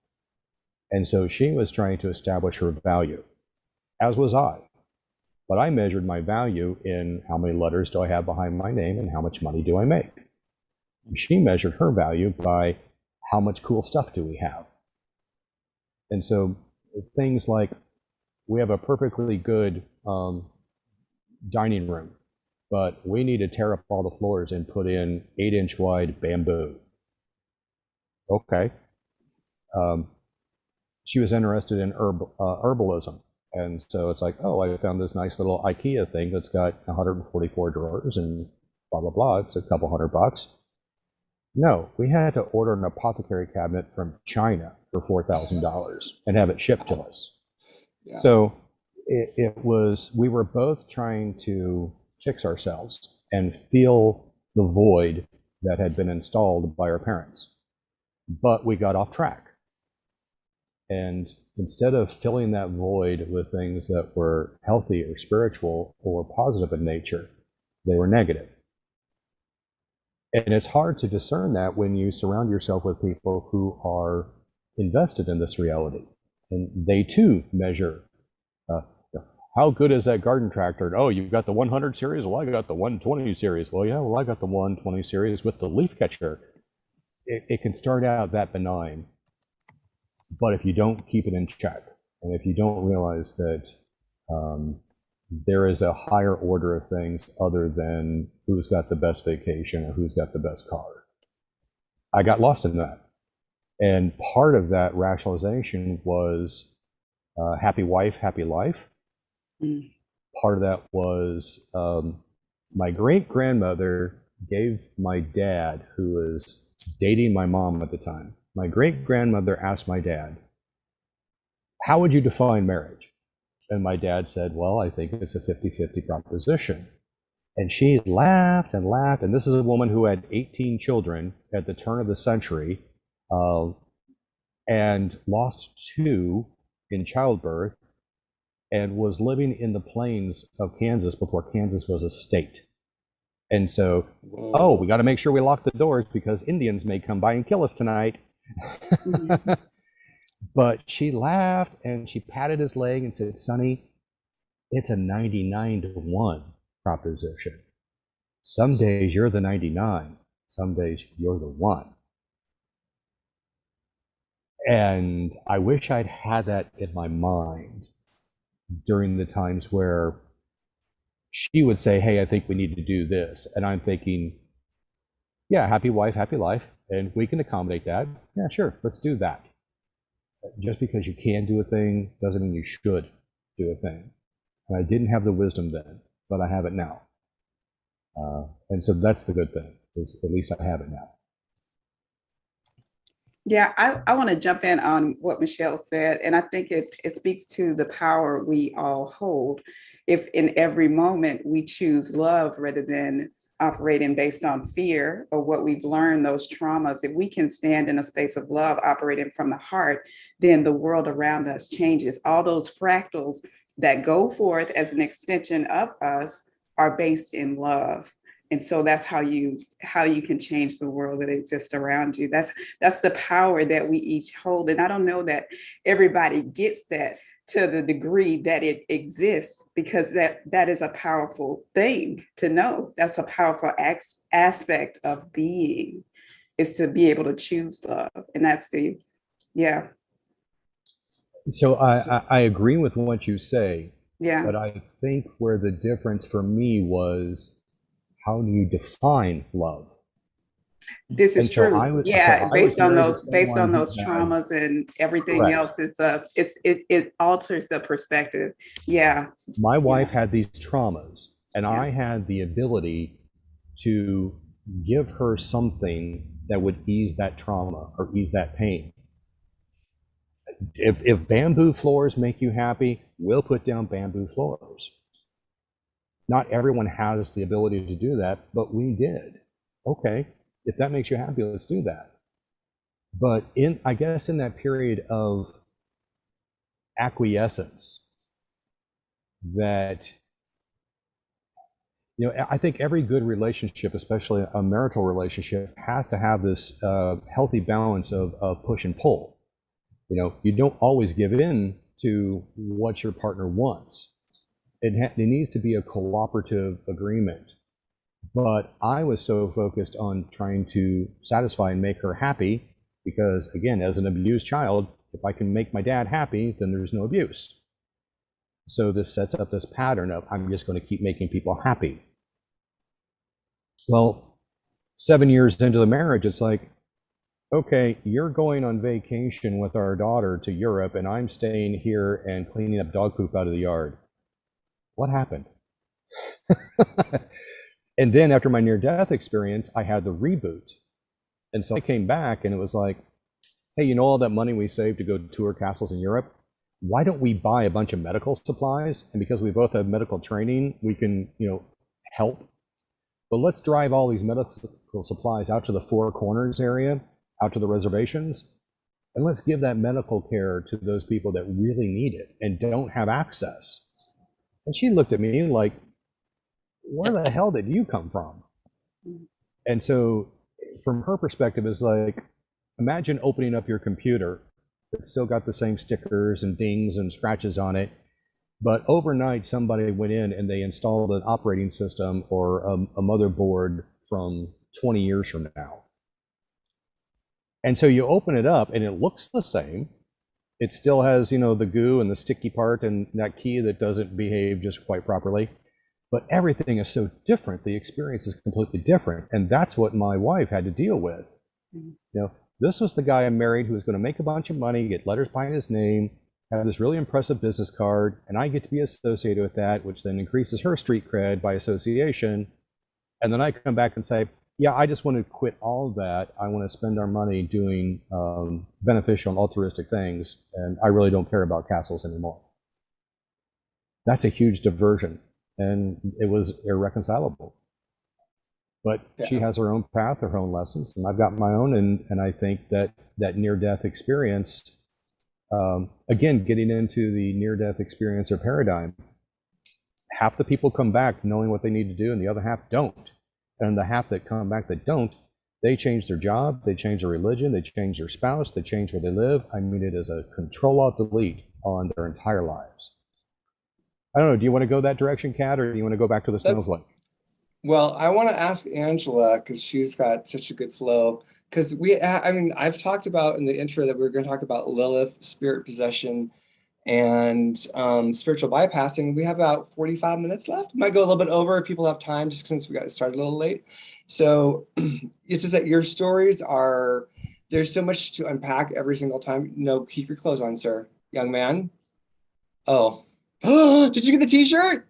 And so she was trying to establish her value, as was I. But I measured my value in how many letters do I have behind my name and how much money do I make. She measured her value by how much cool stuff do we have. And so things like, we have a perfectly good dining room, but we need to tear up all the floors and put in 8-inch wide bamboo. Okay. She was interested in herbalism. And so it's like, oh, I found this nice little IKEA thing that's got 144 drawers and blah, blah, blah. It's a couple $100. No, we had to order an apothecary cabinet from China for $4,000 and have it shipped to us. Yeah. So it was, we were both trying to fix ourselves and fill the void that had been installed by our parents. But we got off track. And instead of filling that void with things that were healthy or spiritual or positive in nature, they were negative. And it's hard to discern that when you surround yourself with people who are invested in this reality. And they too measure, how good is that garden tractor? Oh, you've got the 100 series? Well, I got the 120 series. Well, yeah, I got the 120 series with the leaf catcher. It can start out that benign. But if you don't keep it in check, and if you don't realize that there is a higher order of things other than who's got the best vacation or who's got the best car. I got lost in that. And part of that rationalization was happy wife, happy life. Mm. Part of that was my great-grandmother gave my dad, who was dating my mom at the time, my great-grandmother asked my dad, how would you define marriage? And my dad said, well, I think it's a 50-50 proposition. And she laughed and laughed. And this is a woman who had 18 children at the turn of the century and lost 2 in childbirth and was living in the plains of Kansas before Kansas was a state. And so, oh, we got to make sure we lock the doors because Indians may come by and kill us tonight. Mm-hmm. But she laughed and she patted his leg and said, Sonny, it's a 99-to-1 proposition. Some days you're the 99, some days you're the 1. And I wish I'd had that in my mind during the times where she would say, hey, I think we need to do this. And I'm thinking, yeah, happy wife, happy life. And we can accommodate that. Yeah, sure, let's do that. Just because you can do a thing doesn't mean you should do a thing. And I didn't have the wisdom then, but I have it now. And so that's the good thing, is at least I have it now. Yeah, I want to jump in on what Michelle said, and I think it speaks to the power we all hold. If in every moment we choose love rather than operating based on fear or what we've learned, those traumas, if we can stand in a space of love operating from the heart, then the world around us changes. All those fractals that go forth as an extension of us are based in love. And so that's how you can change the world that exists around you. That's the power that we each hold. And I don't know that everybody gets that to the degree that it exists, because that is a powerful thing to know. That's a powerful aspect of being, is to be able to choose love. And that's yeah. So I agree with what you say. Yeah. But I think where the difference for me was, how do you define love? This is true. Yeah, based on those had, traumas and everything correct. else, it alters the perspective. Yeah. My wife had these traumas, and I had the ability to give her something that would ease that trauma or ease that pain. If bamboo floors make you happy, we'll put down bamboo floors. Not everyone has the ability to do that, but we did. Okay, if that makes you happy, let's do that. But I guess in that period of acquiescence, that, I think every good relationship, especially a marital relationship, has to have this healthy balance of push and pull. You don't always give in to what your partner wants. It needs to be a cooperative agreement. But I was so focused on trying to satisfy and make her happy because, again, as an abused child, if I can make my dad happy, then there's no abuse. So this sets up this pattern of, I'm just going to keep making people happy. Well, 7 years into the marriage, it's like, okay, you're going on vacation with our daughter to Europe, and I'm staying here and cleaning up dog poop out of the yard. What happened? And then after my near-death experience, I had the reboot. And so I came back and it was like, hey, all that money we saved to go tour castles in Europe? Why don't we buy a bunch of medical supplies? And because we both have medical training, we can, help. But let's drive all these medical supplies out to the Four Corners area, out to the reservations, and let's give that medical care to those people that really need it and don't have access. And she looked at me like, where the hell did you come from? And so from her perspective, it's like, imagine opening up your computer. It's still got the same stickers and dings and scratches on it. But overnight, somebody went in and they installed an operating system or a motherboard from 20 years from now. And so you open it up and it looks the same. It still has, you know, the goo and the sticky part and that key that doesn't behave just quite properly. But everything is so different. The experience is completely different. And that's what my wife had to deal with. You know, this was the guy I married who was going to make a bunch of money, get letters behind his name, have this really impressive business card, and I get to be associated with that, which then increases her street cred by association. And then I come back and say, yeah, I just want to quit all of that. I want to spend our money doing beneficial and altruistic things, and I really don't care about castles anymore. That's a huge diversion, and it was irreconcilable. But she has her own path, her own lessons, and I've got my own, and I think that near-death experience, again, getting into the near-death experience or paradigm, half the people come back knowing what they need to do, and the other half don't. And the half that come back that don't, they change their job, they change their religion, they change their spouse, they change where they live. I mean, it is a Control-Alt-Delete on their entire lives. I don't know, do you want to go that direction, Kat, or do you want to go back to the snowflake? Well, I want to ask Angela, because she's got such a good flow. Because I mean, I've talked about in the intro that we were going to talk about Lilith, spirit possession, and spiritual bypassing. We have about 45 minutes left. Might go a little bit over if people have time, just since we got started a little late. So it's just that your stories are, there's so much to unpack every single time. No, keep your clothes on, sir. Young man. Oh. Did you get the t-shirt?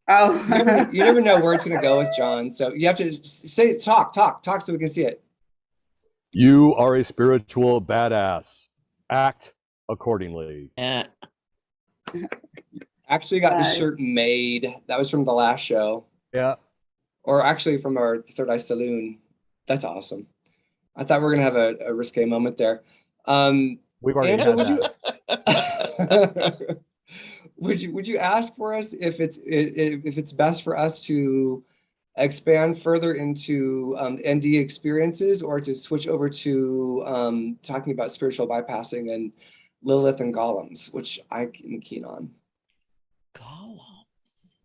Oh. You never know where it's going to go with John. So you have to say, talk so we can see it. You are a spiritual badass. Act accordingly. Actually got the shirt made. That was from the last show. Yeah. Or actually from our Third Eye Saloon. That's awesome. I thought we were going to have a risque moment there. We've already Angela, had that. would you ask for us if it's best for us to expand further into NDE experiences, or to switch over to talking about spiritual bypassing and Lilith and golems, which I'm keen on. Golems.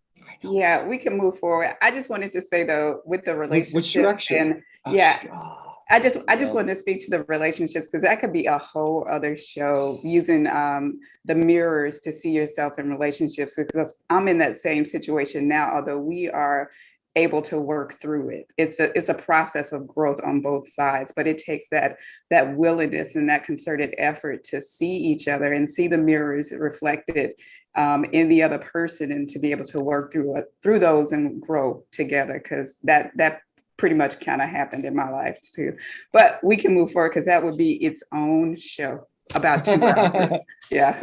Yeah, we can move forward. I just wanted to say though, with the relationship, which direction? I just wanted to speak to the relationships, because that could be a whole other show, using the mirrors to see yourself in relationships, because I'm in that same situation now, although we are able to work through it. It's a process of growth on both sides, but it takes that willingness and that concerted effort to see each other and see the mirrors reflected in the other person, and to be able to work through those and grow together, because that pretty much kind of happened in my life too. But we can move forward, because that would be its own show, about 2 hours. Yeah.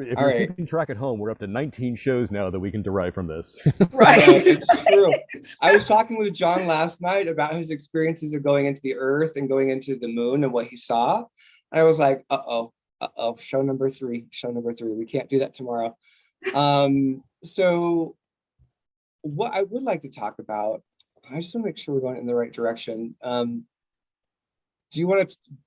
If All you're right. keeping track at home, we're up to 19 shows now that we can derive from this. Right. It's true. I was talking with John last night about his experiences of going into the earth and going into the moon and what he saw. I was like, uh-oh, show number three. We can't do that tomorrow. So what I would like to talk about, I just want to make sure we're going in the right direction. Do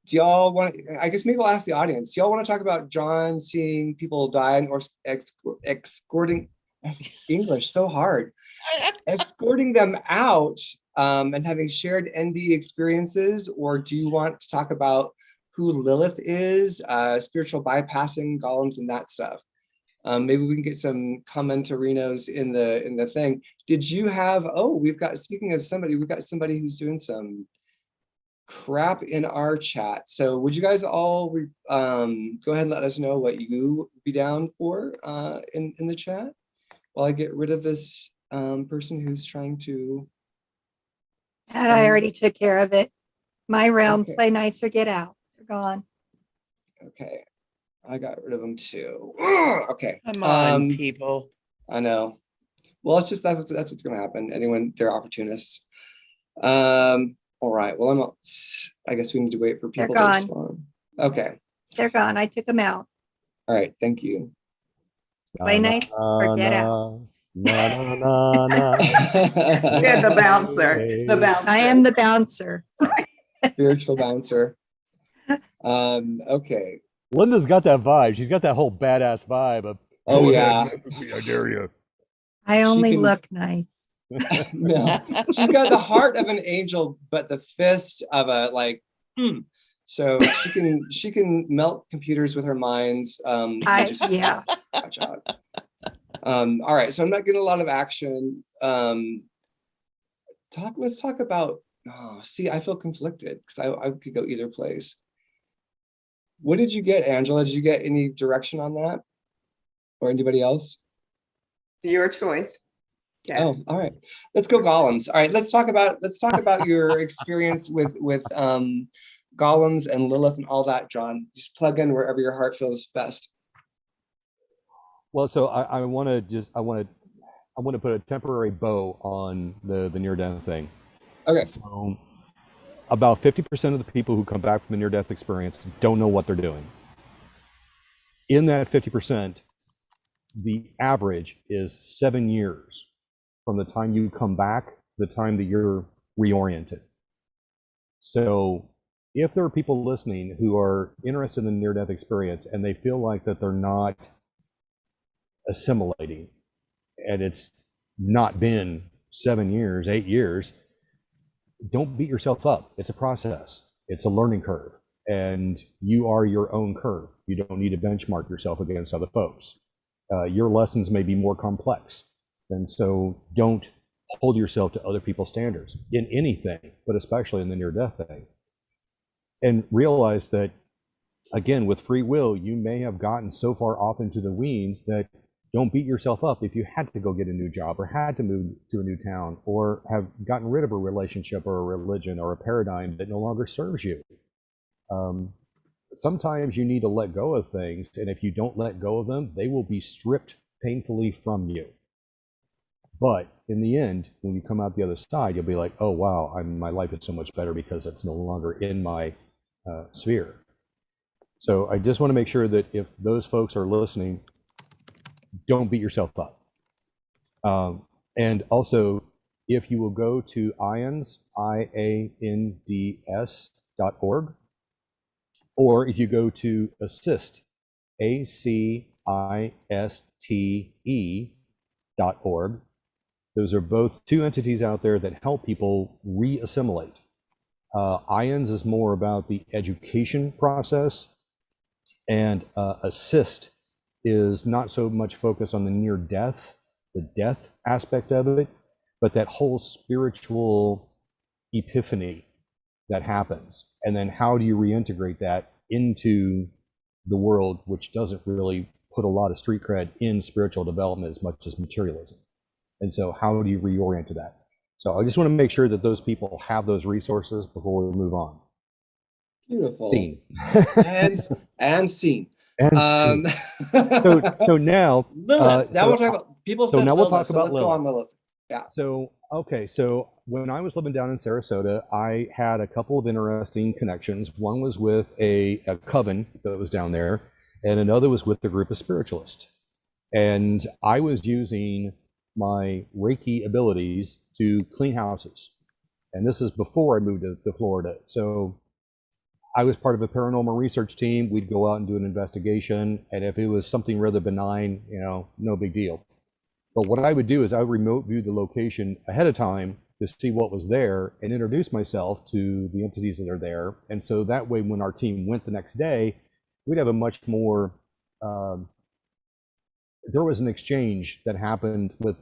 y'all want to, I guess maybe I'll ask the audience, do y'all want to talk about John seeing people die, or escorting, English so hard, escorting them out and having shared NDE experiences? Or do you want to talk about who Lilith is, spiritual bypassing, golems, and that stuff? Maybe we can get some commentarinos in the thing. Did you have, speaking of somebody, we've got somebody who's doing some crap in our chat. So would you guys all go ahead and let us know what you would be down for in the chat, while I get rid of this person who's trying to. And I already took care of it. My realm, Okay. play nice or get out. They're gone. Okay, I got rid of them too. Okay. Come on, people. I know. Well, it's just that's what's going to happen. They're opportunists. All right. Well, I guess we need to wait for people to gone. respond. Okay. They're gone. I took them out. All right. Thank you. Play nice or get out. Na, na, na. Yeah, the bouncer. The bouncer. I am the bouncer. Spiritual bouncer. Okay. Linda's got that vibe. She's got that whole badass vibe of, Oh, "Go yeah. ahead, mess with me, I dare you." I only can- look nice. No, she's got the heart of an angel, but the fist of a So she can melt computers with her minds. Yeah. Watch out. All right, so I'm not getting a lot of action. Let's talk about, see, I feel conflicted because I could go either place. What did you get, Angela? Did you get any direction on that? Or anybody else? Your choice. Yeah. Oh, all right. Let's go golems. All right, let's talk about your experience with golems and Lilith and all that, John. Just plug in wherever your heart feels best. Well, so I want to put a temporary bow on the near-death thing. Okay. So about 50% of the people who come back from the near-death experience don't know what they're doing. In that 50%, the average is 7 years from the time you come back to the time that you're reoriented. So if there are people listening who are interested in the near-death experience and they feel like that they're not assimilating, and it's not been 7 years, 8 years, don't beat yourself up. It's a process. It's a learning curve, and you are your own curve. You don't need to benchmark yourself against other folks. Your lessons may be more complex, and so don't hold yourself to other people's standards in anything, but especially in the near-death thing. And realize that, again, with free will, you may have gotten so far off into the weeds that don't beat yourself up if you had to go get a new job or had to move to a new town or have gotten rid of a relationship or a religion or a paradigm that no longer serves you. Sometimes you need to let go of things, and if you don't let go of them, they will be stripped painfully from you. But in the end, when you come out the other side, you'll be like, oh, wow, my life is so much better because it's no longer in my sphere. So I just want to make sure that if those folks are listening, don't beat yourself up. And also, if you will go to IANDS, IANDS.org, or if you go to assist, ACISTE.org, those are both two entities out there that help people re-assimilate. IANDS is more about the education process, and assist is not so much focused on the near death, the death aspect of it, but that whole spiritual epiphany that happens. And then how do you reintegrate that into the world, which doesn't really put a lot of street cred in spiritual development as much as materialism. And so how do you reorient to that? So I just want to make sure that those people have those resources before we move on. Beautiful. Scene. and scene. And so now Lilith. Now we'll talk about people. So now we'll talk about let's go on Lilith. Yeah. So okay, so when I was living down in Sarasota, I had a couple of interesting connections. One was with a coven that was down there, and another was with a group of spiritualists. And I was using my Reiki abilities to clean houses. And this is before I moved to Florida. So I was part of a paranormal research team. We'd go out and do an investigation. And if it was something rather benign, no big deal. But what I would do is I would remote view the location ahead of time to see what was there and introduce myself to the entities that are there. And so that way, when our team went the next day, we'd have a much more, there was an exchange that happened with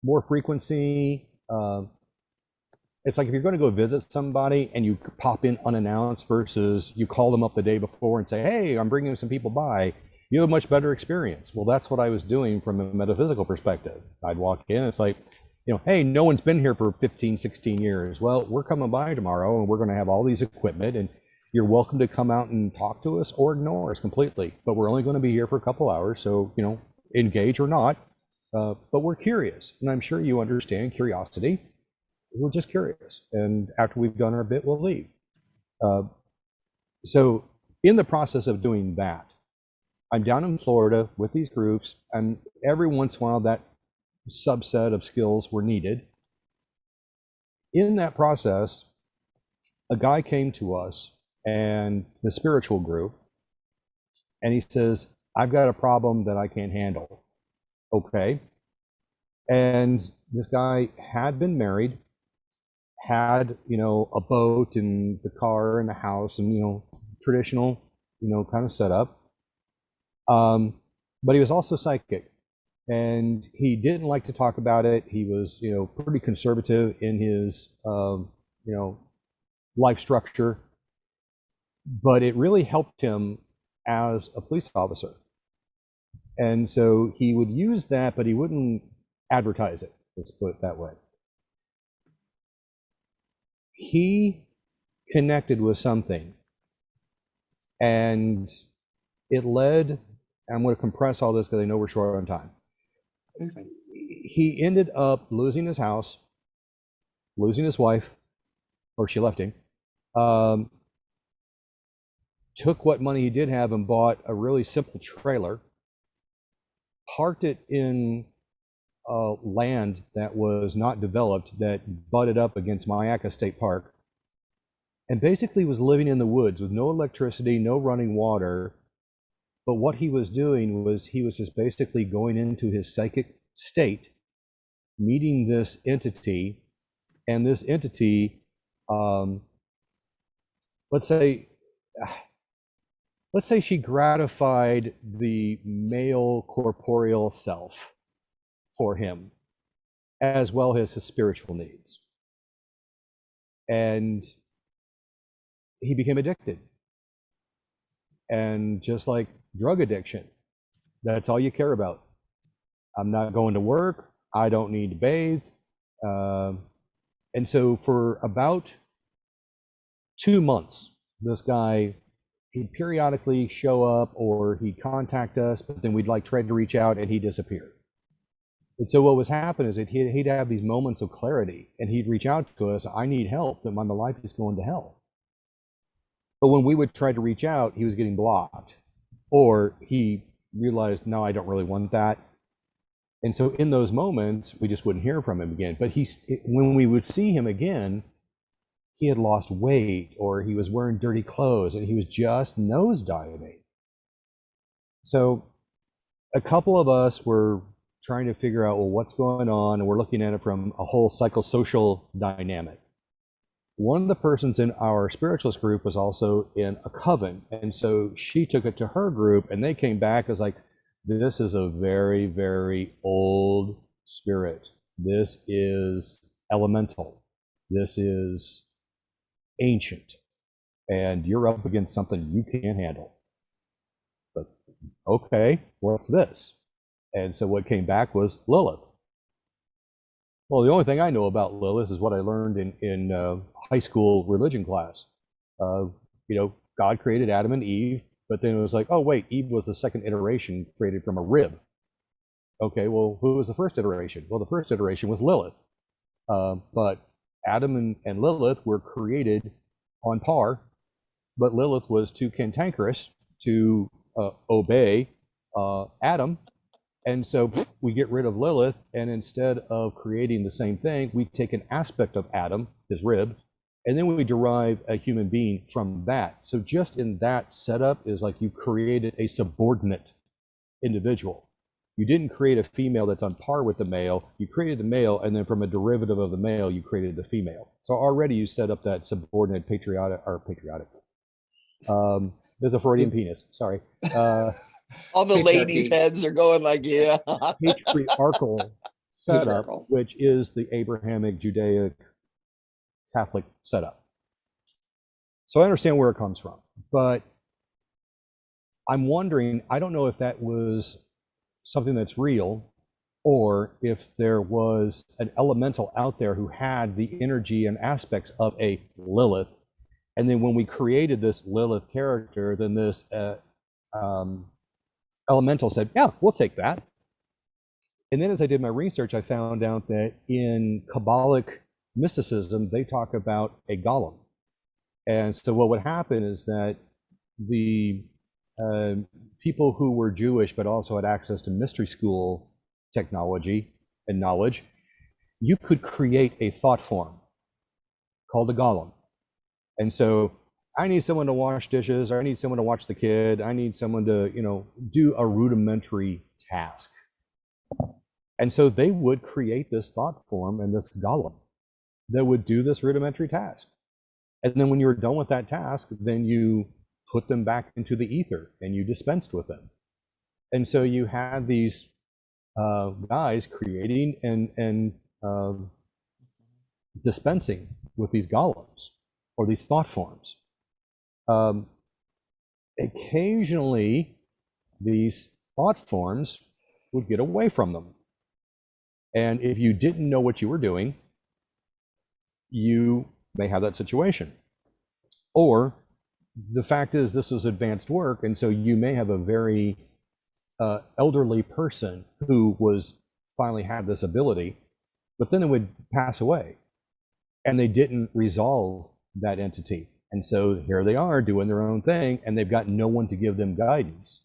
more frequency. It's like if you're going to go visit somebody and you pop in unannounced versus you call them up the day before and say, hey, I'm bringing some people by. You have a much better experience. Well, that's what I was doing from a metaphysical perspective. I'd walk in, it's like, hey, no one's been here for 15, 16 years. Well, we're coming by tomorrow and we're going to have all these equipment and you're welcome to come out and talk to us or ignore us completely. But we're only going to be here for a couple hours. So, engage or not. But we're curious. And I'm sure you understand curiosity. We're just curious. And after we've done our bit, we'll leave. So in the process of doing that, I'm down in Florida with these groups, and every once in a while that subset of skills were needed. In that process, a guy came to us and the spiritual group, and he says, I've got a problem that I can't handle. Okay. And this guy had been married, had, you know, a boat and the car and the house and, you know, traditional, you know, kind of setup. But he was also psychic, and he didn't like to talk about it. He was, you know, pretty conservative in his, you know, life structure, but it really helped him as a police officer. And so he would use that, but he wouldn't advertise it. Let's put it that way. He connected with something, and it led, I'm going to compress all this because I know we're short on time. Okay. He ended up losing his house, losing his wife, or she left him, took what money he did have and bought a really simple trailer, parked it in land that was not developed, that butted up against Mayaca State Park, and basically was living in the woods with no electricity, no running water. But what he was doing was he was just basically going into his psychic state, meeting this entity, and this entity, let's say she gratified the male corporeal self for him, as well as his spiritual needs. And he became addicted. And just like drug addiction, that's all you care about. I'm not going to work. I don't need to bathe. And so for about 2 months, this guy, he'd periodically show up or he'd contact us, but then we'd like try to reach out and he'd disappear. And so what was happening is that he'd have these moments of clarity and he'd reach out to us, I need help, that my life is going to hell. But when we would try to reach out, he was getting blocked, or he realized, no, I don't really want that. And so in those moments, we just wouldn't hear from him again. But when we would see him again, he had lost weight, or he was wearing dirty clothes, and he was just nosediving. So a couple of us were trying to figure out, well, what's going on? And we're looking at it from a whole psychosocial dynamic. One of the persons in our spiritualist group was also in a coven. And so she took it to her group, and they came back as like, this is a very, very old spirit. This is elemental. This is ancient. And you're up against something you can't handle. But okay, what's this? And so what came back was Lilith. Well, the only thing I know about Lilith is what I learned in high school religion class. You know, God created Adam and Eve, but then it was like, oh wait, Eve was the second iteration created from a rib. Okay, well, who was the first iteration? Well, the first iteration was Lilith. But Adam and Lilith were created on par, but Lilith was too cantankerous to obey Adam. And so we get rid of Lilith, and instead of creating the same thing, we take an aspect of Adam, his rib, and then we derive a human being from that. So just in that setup is like you created a subordinate individual. You didn't create a female that's on par with the male. You created the male, and then from a derivative of the male, you created the female. So already you set up that subordinate patriotic. There's a Freudian penis, sorry. All the ladies' heads are going like, yeah. Patriarchal setup, which is the Abrahamic, Judaic, Catholic setup. So I understand where it comes from, but I'm wondering, I don't know if that was something that's real, or if there was an elemental out there who had the energy and aspects of a Lilith. And then when we created this Lilith character, then this elemental said, yeah, we'll take that. And then as I did my research, I found out that in Kabbalic mysticism, they talk about a golem. And so what would happen is that the people who were Jewish but also had access to mystery school technology and knowledge, you could create a thought form called a golem. And so I need someone to wash dishes, or I need someone to watch the kid, I need someone to, you know, do a rudimentary task. And so they would create this thought form and this golem. that would do this rudimentary task. And then when you were done with that task, then you put them back into the ether and you dispensed with them. And so you had these guys creating and dispensing with these golems or these thought forms. Occasionally, these thought forms would get away from them. And if you didn't know what you were doing, you may have that situation. Or the fact is, this was advanced work, and so you may have a very elderly person who was finally had this ability, but then it would pass away, and they didn't resolve that entity. And so here they are doing their own thing, and they've got no one to give them guidance.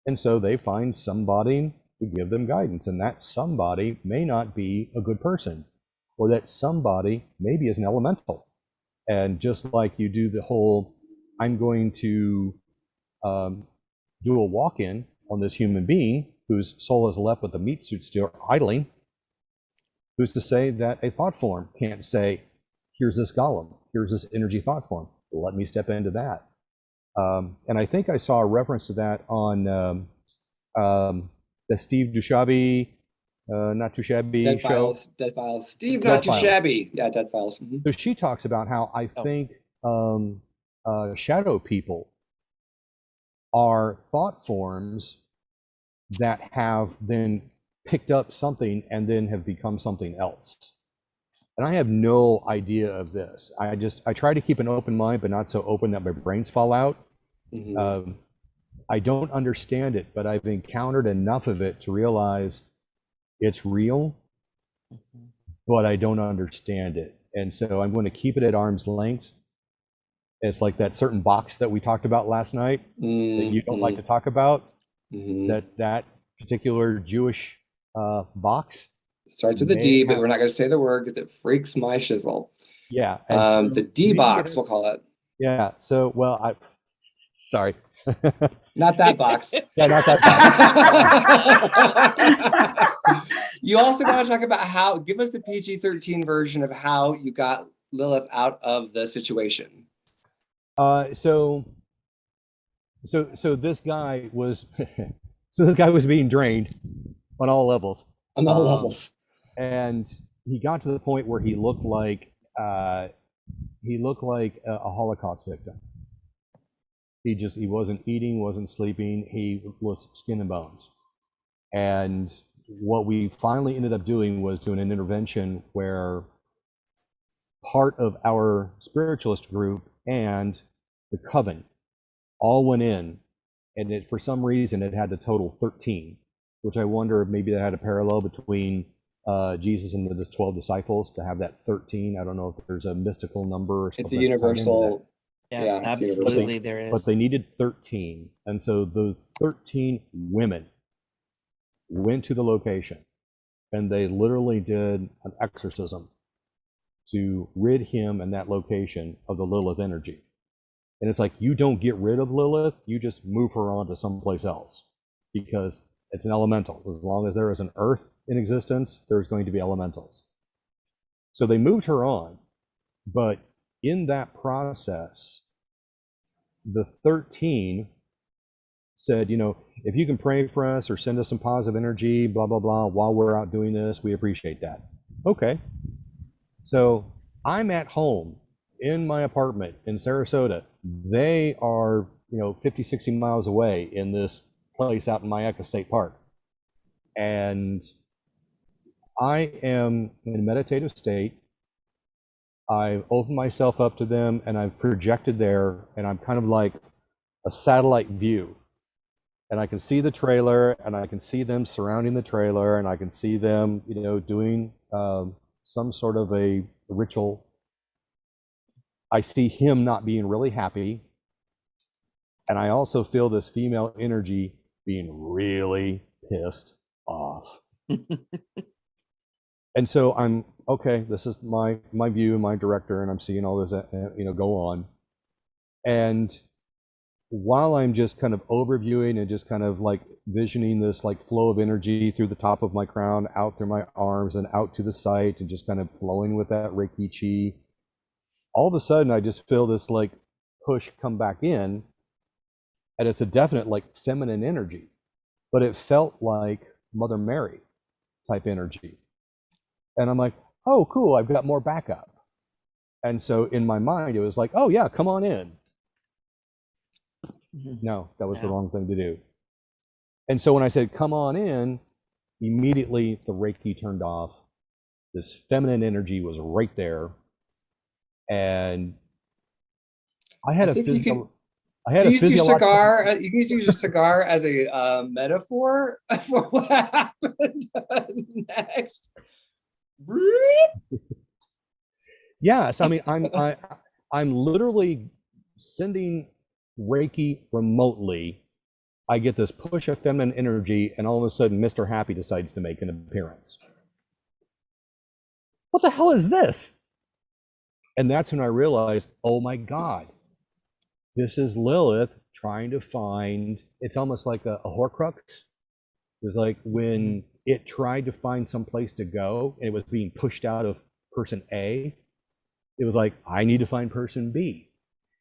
And so they find somebody to give them guidance, and that somebody may not be a good person, or that somebody maybe is an elemental. And just like you do the whole, I'm going to do a walk-in on this human being whose soul is left with the meat suit still idling, who's to say that a thought form can't say, here's this golem, here's this energy thought form, let me step into that. And I think I saw a reference to that on the Steve Dushabby, Not Too Shabby Dead show. Files, Dead Files. Steve, Dead Not Too Files. Shabby. Yeah, Dead Files. Mhm. So she talks about how I think shadow people are thought forms that have then picked up something and then have become something else. And I have no idea of this. I try to keep an open mind, but not so open that my brains fall out. Mhm. I don't understand it, but I've encountered enough of it to realize it's real, but I don't understand it. And so I'm going to keep it at arm's length. It's like that certain box that we talked about last night that you don't like to talk about, that particular Jewish box. Starts with a D, may but have- we're not going to say the word because it freaks my shizzle. Yeah. and so The D maybe box, it- we'll call it. Yeah. So, well, sorry. Not that box. Yeah, not that box. You also want to talk about give us the PG-13 version of how you got Lilith out of the situation. So this guy was being drained on all levels. On all levels. And he got to the point where he looked like a Holocaust victim. He wasn't eating, wasn't sleeping. He was skin and bones. And what we finally ended up doing was doing an intervention where part of our spiritualist group and the coven all went in, and for some reason it had to total 13, which I wonder if maybe that had a parallel between Jesus and the 12 disciples to have that 13. I don't know if there's a mystical number or something. It's a universal. Yeah, Yeah, it's absolutely universal. there is. But they needed 13. And so the 13 women went to the location and they literally did an exorcism to rid him and that location of the Lilith energy. And it's like, you don't get rid of Lilith, you just move her on to someplace else because it's an elemental. As long as there is an earth in existence, there's going to be elementals. So they moved her on, but in that process, the 13 said, if you can pray for us or send us some positive energy, blah, blah, blah, while we're out doing this, we appreciate that. Okay. So I'm at home in my apartment in Sarasota. They are, 50, 60 miles away in this place out in Mayaca State Park. And I am in a meditative state. I've opened myself up to them and I've projected there, and I'm kind of like a satellite view. And I can see the trailer and I can see them surrounding the trailer and I can see them, doing some sort of a ritual. I see him not being really happy. And I also feel this female energy being really pissed off. And so I'm, okay, this is my view and my director, and I'm seeing all this, go on. And while I'm just kind of overviewing and just kind of like visioning this like flow of energy through the top of my crown, out through my arms and out to the site, and just kind of flowing with that Reiki chi, all of a sudden I just feel this like push come back in, and it's a definite like feminine energy, but it felt like Mother Mary type energy. And I'm like, oh, cool, I've got more backup. And so in my mind, it was like, oh yeah, come on in. No, that was the wrong thing to do. And so when I said, come on in, immediately the Reiki turned off. This feminine energy was right there. And I had a physical. I had a cigar. You can use your cigar as a metaphor for what happened next. Yes, I mean, I'm literally sending Reiki remotely. I get this push of feminine energy, and all of a sudden, Mr. Happy decides to make an appearance. What the hell is this? And that's when I realized, oh my God, this is Lilith trying to find, it's almost like a Horcrux. It was like when it tried to find some place to go, and it was being pushed out of person A. It was like, I need to find person B.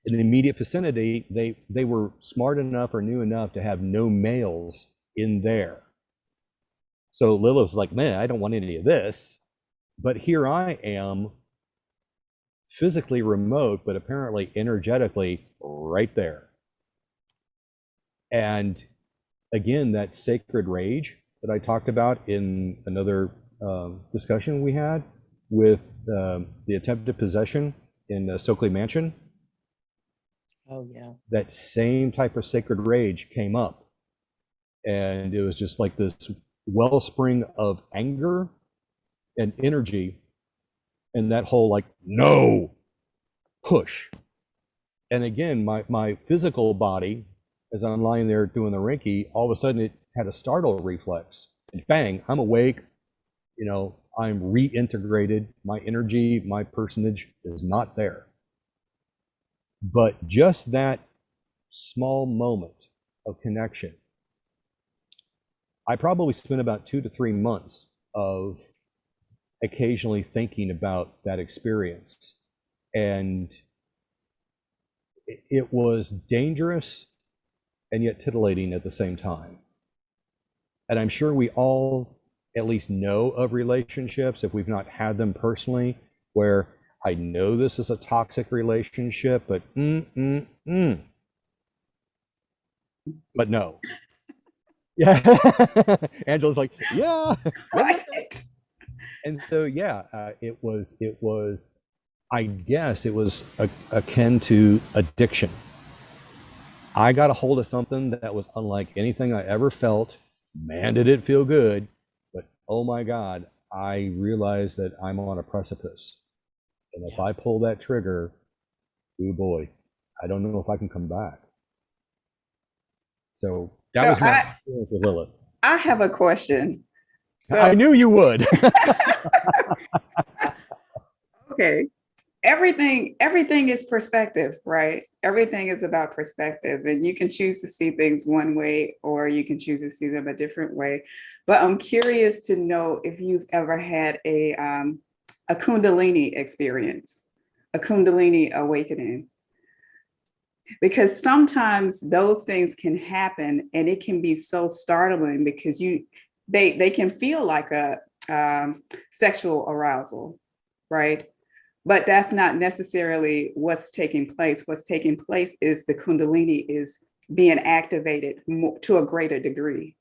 In the immediate vicinity, they were smart enough or knew enough to have no males in there. So Lilith's like, man, I don't want any of this. But here I am, physically remote, but apparently energetically right there. And again, that sacred rage that I talked about in another discussion we had with the attempted possession in Stokely Mansion. Oh yeah. That same type of sacred rage came up, and it was just like this wellspring of anger and energy, and that whole like no push. And again, my physical body, as I'm lying there doing the Reiki, all of a sudden it had a startle reflex, and bang, I'm awake. You know, I'm reintegrated. My energy, my personage is not there. But just that small moment of connection, I probably spent about 2 to 3 months of occasionally thinking about that experience. And it was dangerous and yet titillating at the same time. And I'm sure we all at least know of relationships, if we've not had them personally, where I know this is a toxic relationship, but but no. Yeah. Angela's like, yeah. Right. And so, yeah, it was, I guess it was akin to addiction. I got a hold of something that was unlike anything I ever felt. Man, did it feel good. But oh my God, I realized that I'm on a precipice. And if I pull that trigger, oh boy, I don't know if I can come back. So that was my experience with Lilith. I have a question. So, I knew you would. Okay. Everything is perspective, right? Everything is about perspective, and you can choose to see things one way or you can choose to see them a different way. But I'm curious to know if you've ever had a Kundalini experience, a Kundalini awakening. Because sometimes those things can happen and it can be so startling because they can feel like a sexual arousal, right? But that's not necessarily what's taking place. What's taking place is the Kundalini is being activated to a greater degree,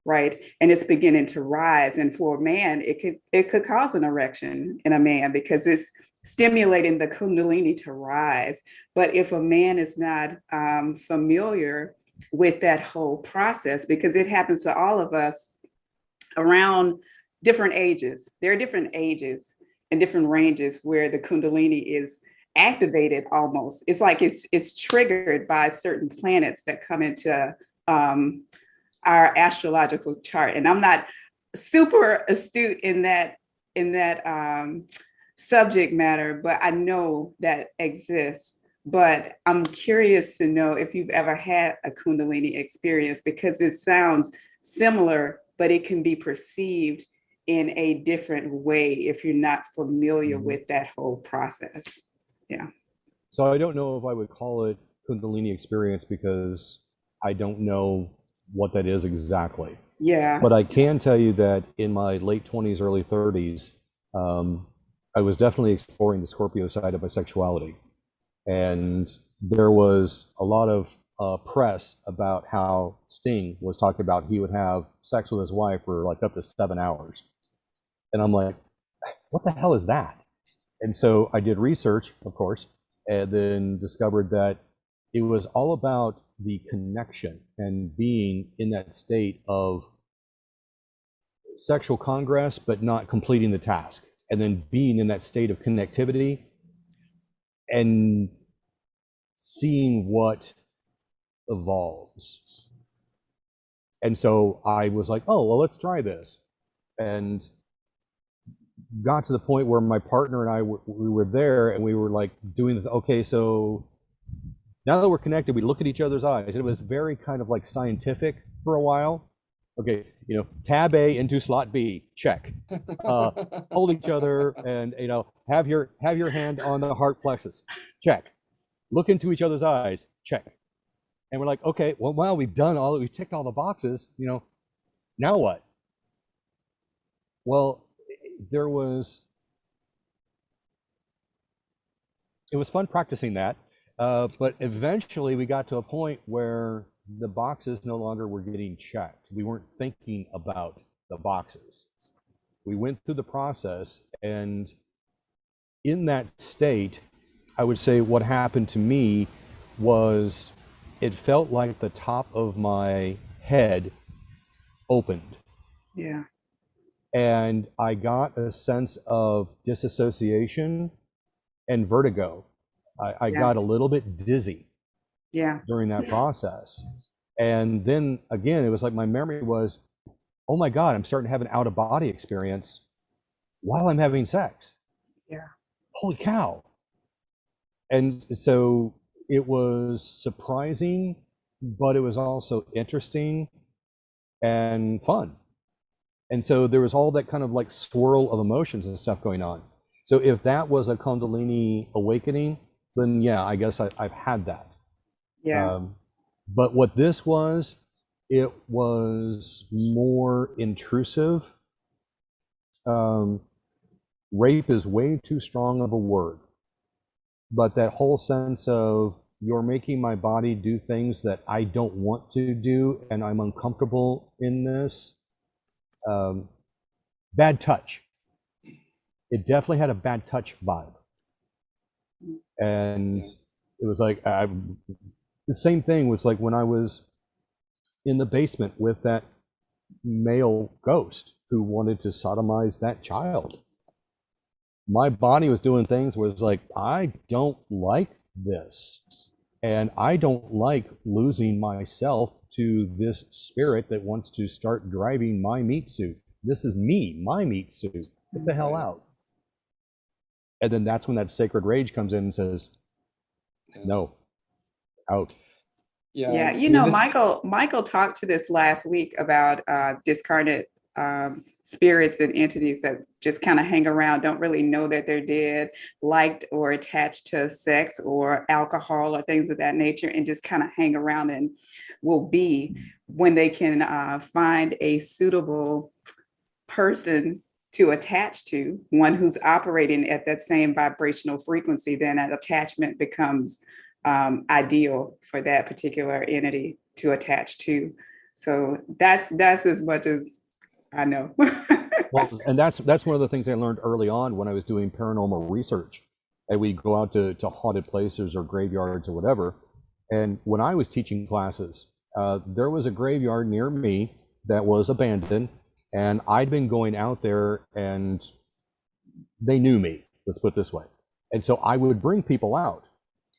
right? And it's beginning to rise. And for a man, it could cause an erection in a man because it's stimulating the Kundalini to rise. But if a man is not familiar with that whole process, because it happens to all of us around different ages, there are different ages and different ranges where the Kundalini is activated almost. It's like it's triggered by certain planets that come into our astrological chart. And I'm not super astute in that subject matter, but I know that exists. but I'm curious to know if you've ever had a Kundalini experience, because it sounds similar, but it can be perceived in a different way if you're not familiar with that whole process. Yeah. So I don't know if I would call it Kundalini experience because I don't know what that is exactly. Yeah. But I can tell you that in my late 20s, early 30s, I was definitely exploring the Scorpio side of bisexuality. And there was a lot of press about how Sting was talking about he would have sex with his wife for like up to 7 hours. And I'm like, what the hell is that? And so I did research, of course, and then discovered that it was all about the connection and being in that state of sexual congress, but not completing the task. And then being in that state of connectivity and seeing what evolves. And so I was like, oh, well, let's try this. And got to the point where my partner and I, we were there and we were like doing the, okay, so now that we're connected, we look at each other's eyes. And it was very kind of like scientific for a while. Okay, you know, tab A into slot B, check. Hold each other and, you know, have your hand on the heart plexus, check. Look into each other's eyes, check. And we're like, okay, well, wow, we've ticked all the boxes, you know, now what? Well, it was fun practicing that, but eventually we got to a point where the boxes no longer were getting checked. We weren't thinking about the boxes. We went through the process, and in that state, I would say what happened to me was it felt like the top of my head opened. Yeah. And I got a sense of disassociation and vertigo. I Yeah. got a little bit dizzy during that process. And then again, it was like my memory was, oh my God, I'm starting to have an out of body experience while I'm having sex. Yeah. Holy cow. And so it was surprising, but it was also interesting and fun. And so there was all that kind of like swirl of emotions and stuff going on. So if that was a Kundalini awakening, then yeah, I guess I've had that. Yeah. But what this was, it was more intrusive. Rape is way too strong of a word. But that whole sense of you're making my body do things that I don't want to do, and I'm uncomfortable in this. Bad touch. It definitely had a bad touch vibe. And it was like, the same thing was like when I was in the basement with that male ghost who wanted to sodomize that child. My body was doing things where it's like, I don't like this. And I don't like losing myself to this spirit that wants to start driving my meat suit. This is me, my meat suit. Get the hell out. And then that's when that sacred rage comes in and says, no, out. Yeah. You know, Michael talked to this last week about discarnate spirits and entities that just kind of hang around, don't really know that they're dead, liked or attached to sex or alcohol or things of that nature, and just kind of hang around and will be when they can find a suitable person to attach to, one who's operating at that same vibrational frequency, then that attachment becomes ideal for that particular entity to attach to. So that's as much as I know. Well, and that's one of the things I learned early on when I was doing paranormal research, and we go out to haunted places or graveyards or whatever. And when I was teaching classes, there was a graveyard near me that was abandoned, and I'd been going out there, and they knew me, let's put it this way. And so I would bring people out.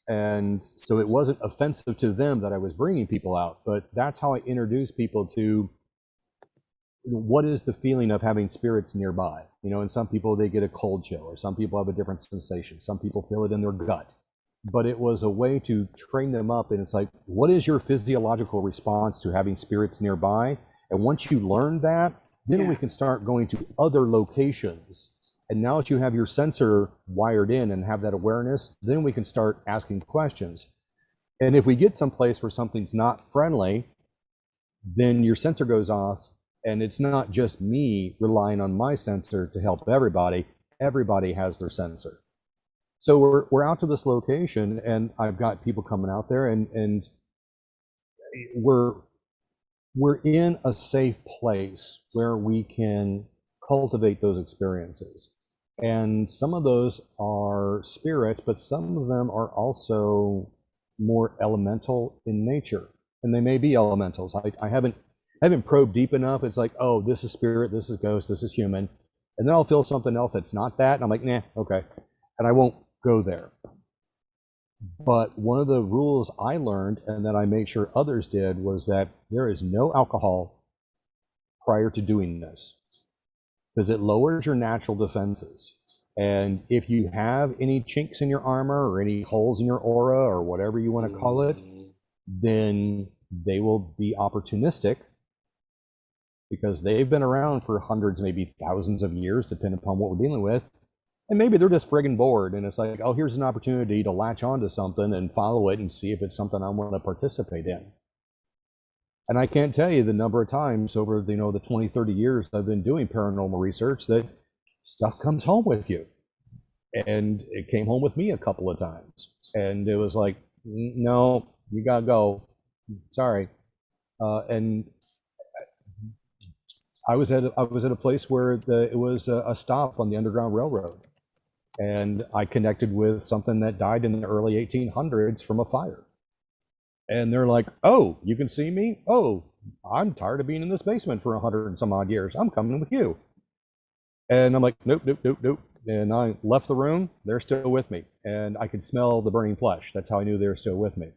And so it wasn't offensive to them that I was bringing people out, but that's how I introduce people to what is the feeling of having spirits nearby. You know, and some people, they get a cold chill, or some people have a different sensation. Some people feel it in their gut. but it was a way to train them up. And it's like, what is your physiological response to having spirits nearby? And once you learn that, then we can start going to other locations. And now that you have your sensor wired in and have that awareness, then we can start asking questions. And if we get someplace where something's not friendly, then your sensor goes off, and it's not just me relying on my sensor to help everybody. Everybody has their sensor. So we're out to this location, and I've got people coming out there, and we're in a safe place where we can cultivate those experiences. And some of those are spirits, but some of them are also more elemental in nature. And they may be elementals. I haven't probed deep enough. It's like, oh, this is spirit, this is ghost, this is human. And then I'll feel something else that's not that. And I'm like, nah, okay. And I won't go there. But one of the rules I learned, and that I made sure others did, was that there is no alcohol prior to doing this, because it lowers your natural defenses. And if you have any chinks in your armor or any holes in your aura or whatever you want to call it, then they will be opportunistic, because they've been around for hundreds, maybe thousands of years, depending upon what we're dealing with. And maybe they're just friggin' bored, and it's like, oh, here's an opportunity to latch onto something and follow it and see if it's something I want to participate in. And I can't tell you the number of times over the 20, 30 years I've been doing paranormal research that stuff comes home with you. And it came home with me a couple of times. And it was like, no, you gotta go. Sorry. And I was at a place where it was a stop on the Underground Railroad. And I connected with something that died in the early 1800s from a fire. And they're like, oh, you can see me? Oh, I'm tired of being in this basement for 100 and some odd years. I'm coming with you. And I'm like, nope, nope, nope, nope. And I left the room. They're still with me. And I could smell the burning flesh. That's how I knew they were still with me.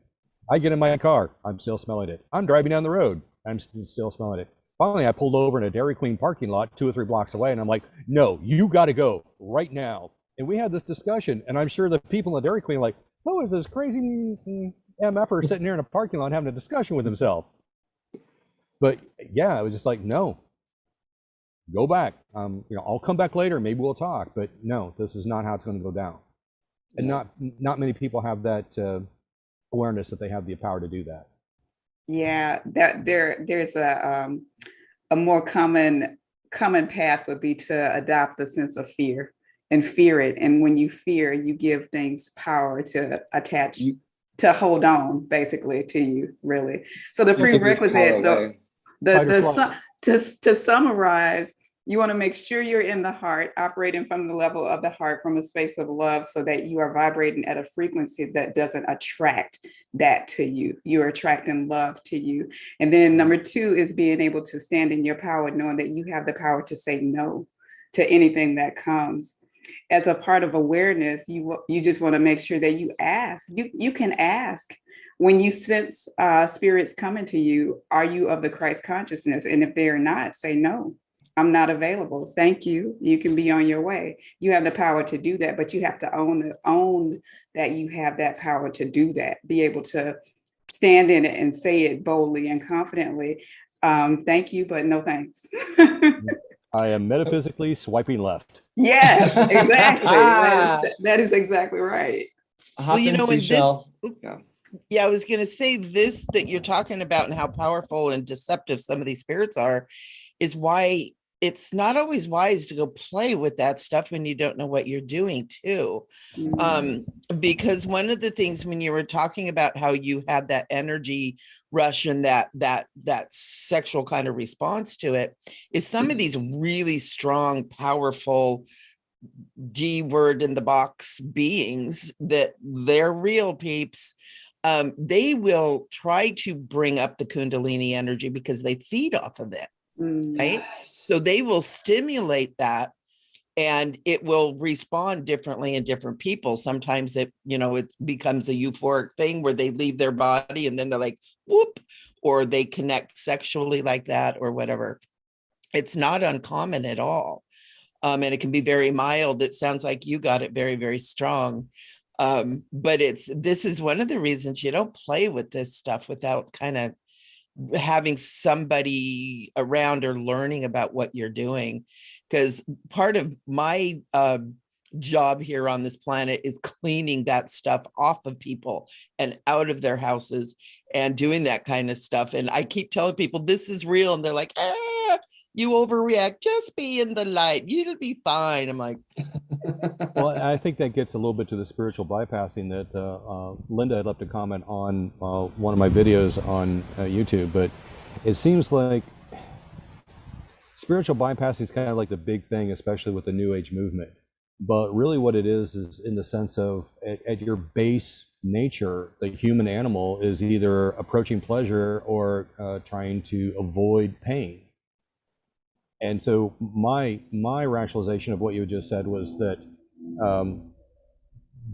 I get in my car. I'm still smelling it. I'm driving down the road. I'm still smelling it. Finally, I pulled over in a Dairy Queen parking lot 2 or 3 blocks away. And I'm like, no, you got to go right now. And we had this discussion. And I'm sure the people in the Dairy Queen are like, oh, is this crazy MFer sitting here in a parking lot having a discussion with himself? But yeah, I was just like, no, go back. I'll come back later. Maybe we'll talk. But no, this is not how it's going to go down. And not many people have that awareness that they have the power to do that. Yeah, that there's a more common path would be to adopt the sense of fear and fear it. And when you fear, you give things power to attach, to hold on basically to you, really. So the prerequisite, to summarize, you want to make sure you're in the heart, operating from the level of the heart, from a space of love, so that you are vibrating at a frequency that doesn't attract that to you. You're attracting love to you. And then number 2 is being able to stand in your power, knowing that you have the power to say no to anything that comes. As a part of awareness, you just want to make sure that you ask. You can ask when you sense spirits coming to you, are you of the Christ consciousness? And if they are not, say no. I'm not available. Thank you. You can be on your way. You have the power to do that, but you have to own that you have that power to do that. Be able to stand in it and say it boldly and confidently. Thank you, but no thanks. I am metaphysically swiping left. Yes, exactly. That is exactly right. Well, in this, I was going to say this, that you're talking about and how powerful and deceptive some of these spirits are, is why it's not always wise to go play with that stuff when you don't know what you're doing too. Because one of the things when you were talking about how you had that energy rush and that sexual kind of response to it, is some of these really strong, powerful D word in the box beings, that they're real peeps. They will try to bring up the Kundalini energy because they feed off of it. Right. So they will stimulate that, and it will respond differently in different people. Sometimes it becomes a euphoric thing where they leave their body and then they're like, whoop, or they connect sexually like that or whatever. It's not uncommon at all. And it can be very mild. It sounds like you got it very, very strong. But this is one of the reasons you don't play with this stuff without kind of having somebody around or learning about what you're doing. Because part of my job here on this planet is cleaning that stuff off of people and out of their houses and doing that kind of stuff. And I keep telling people this is real, and they're like, you overreact, just be in the light, you'll be fine. I'm like, well, I think that gets a little bit to the spiritual bypassing that Linda had left a comment on one of my videos on YouTube, but it seems like spiritual bypassing is kind of like the big thing, especially with the New Age movement. But really what it is in the sense of at your base nature, the human animal is either approaching pleasure or trying to avoid pain. And so my rationalization of what you just said was that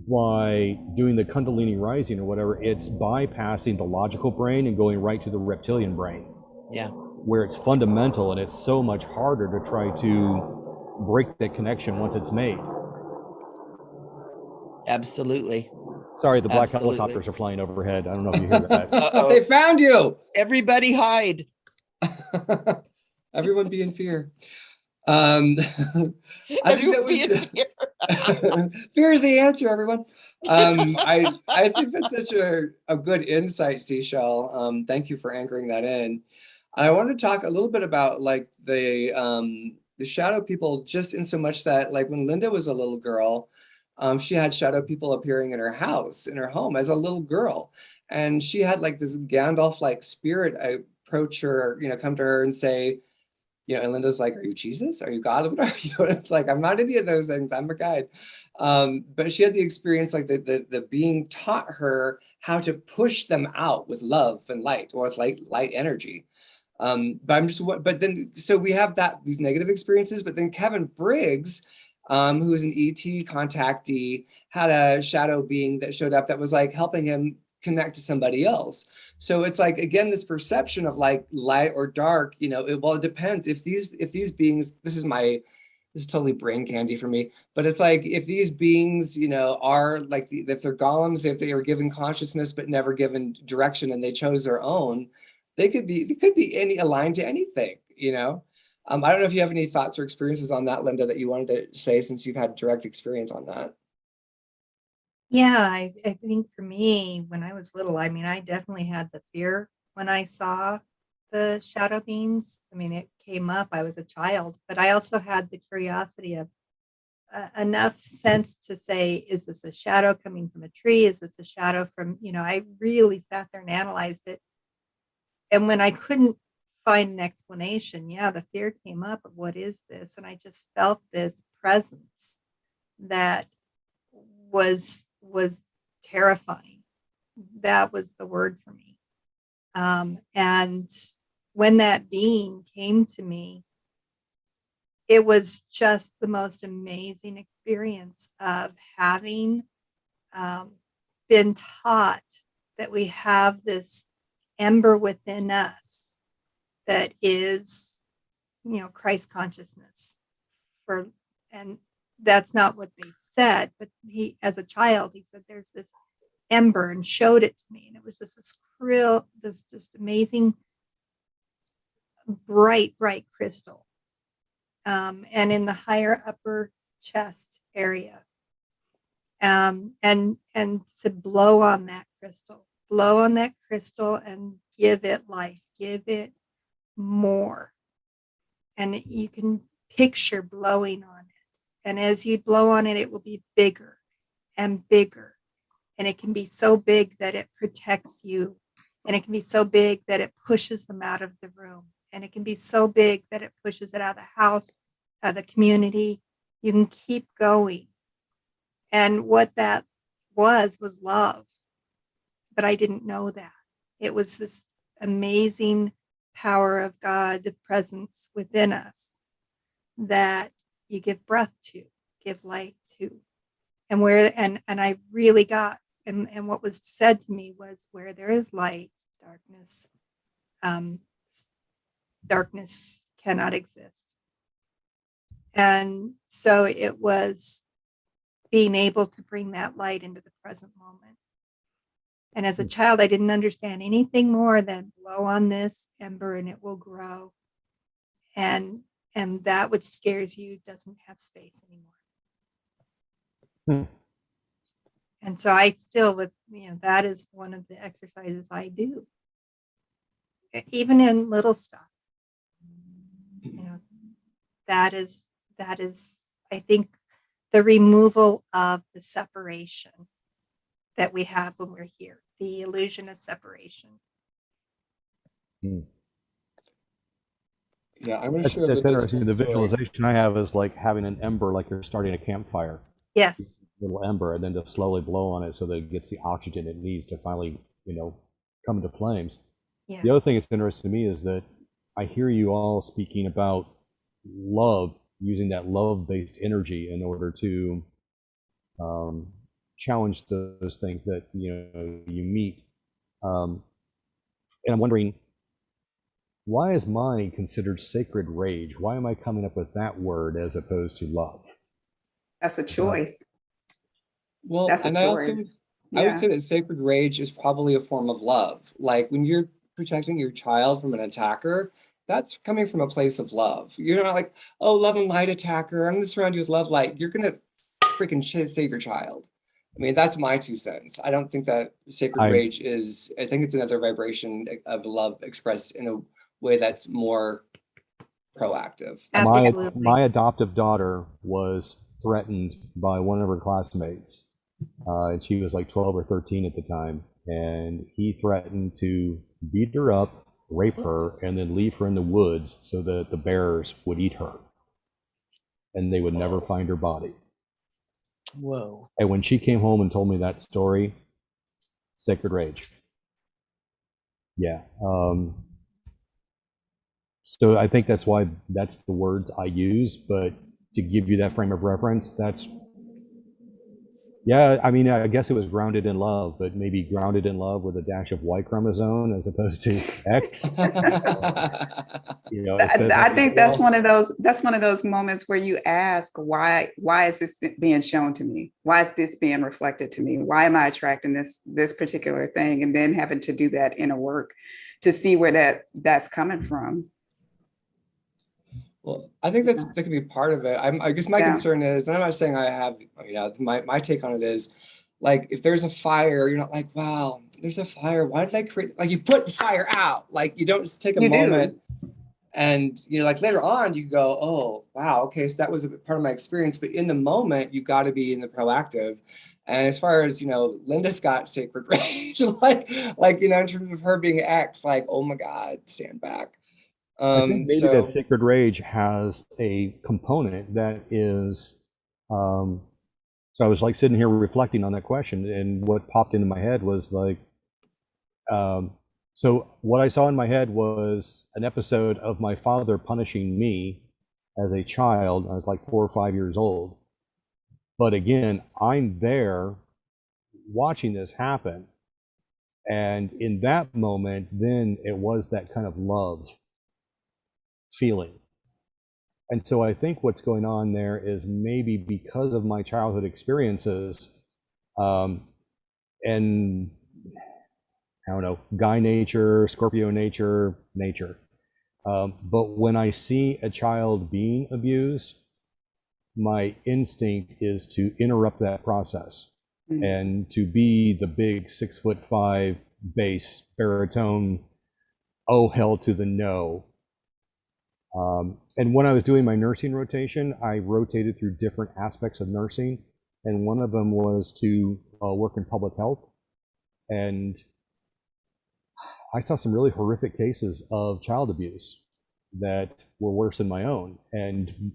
by doing the Kundalini rising or whatever, it's bypassing the logical brain and going right to the reptilian brain. Yeah. Where it's fundamental, and it's so much harder to try to break that connection once it's made. Absolutely. Sorry, the black helicopters are flying overhead. I don't know if you hear that. They found you. Everybody hide. Everyone be in fear. I think that was fear is the answer, everyone. I think that's such a good insight, Seashell. Thank you for anchoring that in. I want to talk a little bit about like the shadow people, just in so much that like when Linda was a little girl, she had shadow people appearing in her house, in her home as a little girl. And she had like this Gandalf-like spirit approach her, come to her and say, and Linda's like, are you Jesus? Are you God? What are you? And it's like, I'm not any of those things. I'm a guide. But she had the experience, like the being taught her how to push them out with love and light, or with light energy. But then, so we have these negative experiences, but then Kevin Briggs, who was an ET contactee, had a shadow being that showed up that was like helping him connect to somebody else. So it's like, again, this perception of like light or dark, it depends if these beings, this is totally brain candy for me, but it's like, if these beings, are like, if they're golems, if they are given consciousness, but never given direction, and they chose their own, they could be aligned to anything, I don't know if you have any thoughts or experiences on that, Linda, that you wanted to say, since you've had direct experience on that. Yeah, I think for me, when I was little, I definitely had the fear when I saw the shadow beings. It came up, I was a child, but I also had the curiosity of enough sense to say, is this a shadow coming from a tree? Is this a shadow from, I really sat there and analyzed it. And when I couldn't find an explanation, the fear came up of what is this? And I just felt this presence that was terrifying. That was the word for me. And when that being came to me, it was just the most amazing experience of having been taught that we have this ember within us that is, Christ consciousness. And that's not what they said, but he, as a child, he said, there's this ember, and showed it to me. And it was just this just amazing, bright crystal. And in the higher upper chest area. And to blow on that crystal and give it life, give it more. And you can picture blowing on it. And as you blow on it, it will be bigger and bigger. And it can be so big that it protects you. And it can be so big that it pushes them out of the room. And it can be so big that it pushes it out of the house, out of the community. You can keep going. And what that was love. But I didn't know that. It was this amazing power of God, the presence within us that you give breath to, give light to. And I really got, and what was said to me was, where there is light, darkness cannot exist. And so it was being able to bring that light into the present moment. And as a child, I didn't understand anything more than blow on this ember and it will grow. And that which scares you doesn't have space anymore. And so I still would, that is one of the exercises I do, even in little stuff. That is, I think, the removal of the separation that we have when we're here, the illusion of separation. Yeah, I'm going to That's, share that's a interesting. The story. visualization I have is like having an ember, like you're starting a campfire. Yes. Little ember, and then to slowly blow on it so that it gets the oxygen it needs to finally, come to flames. Yeah. The other thing that's interesting to me is that I hear you all speaking about love, using that love-based energy in order to challenge those things that you meet. And I'm wondering, why is mine considered sacred rage? Why am I coming up with that word as opposed to love? That's a choice. Well, That's a and choice. I would say that sacred rage is probably a form of love. Like when you're protecting your child from an attacker, that's coming from a place of love. You're not like, oh, love and light attacker, I'm going to surround you with love light. You're going to freaking save your child. I mean, that's my 2 cents. I don't think that sacred rage is, I think it's another vibration of love expressed in a way that's more proactive. My adoptive daughter was threatened by one of her classmates. And she was like 12 or 13 at the time. And he threatened to beat her up, rape her, and then leave her in the woods so that the bears would eat her. And they would never find her body. Whoa. And when she came home and told me that story, sacred rage. Yeah. So I think that's why that's the words I use, but to give you that frame of reference, that's, yeah, I mean, I guess it was grounded in love, but maybe grounded in love with a dash of Y chromosome as opposed to X. I think that's one of those moments where you ask, why is this being shown to me? Why is this being reflected to me? Why am I attracting this particular thing? And then having to do that inner work to see where that's coming from. Well, I think that could be part of it. I guess my concern is, and I'm not saying I have, my take on it is, like, if there's a fire, you're not like, wow, there's a fire. Why did I create? Like, you put the fire out. Like, you don't just take a moment, and like later on, you go, oh, wow, okay, so that was a part of my experience. But in the moment, you got to be in the proactive. And as far as Linda's got sacred rage, like in terms of her being X, like, oh my God, stand back. I think maybe that sacred rage has a component that is, so I was like sitting here reflecting on that question, and what popped into my head was like, so what I saw in my head was an episode of my father punishing me as a child. I was like 4 or 5 years old. But again, I'm there watching this happen. And in that moment, then it was that kind of love feeling. And so I think what's going on there is maybe because of my childhood experiences, and I don't know, guy nature, Scorpio nature. But when I see a child being abused, my instinct is to interrupt that process and to be the big 6'5" bass baritone, oh hell to the no. And when I was doing my nursing rotation, I rotated through different aspects of nursing. And one of them was to work in public health. And I saw some really horrific cases of child abuse that were worse than my own. And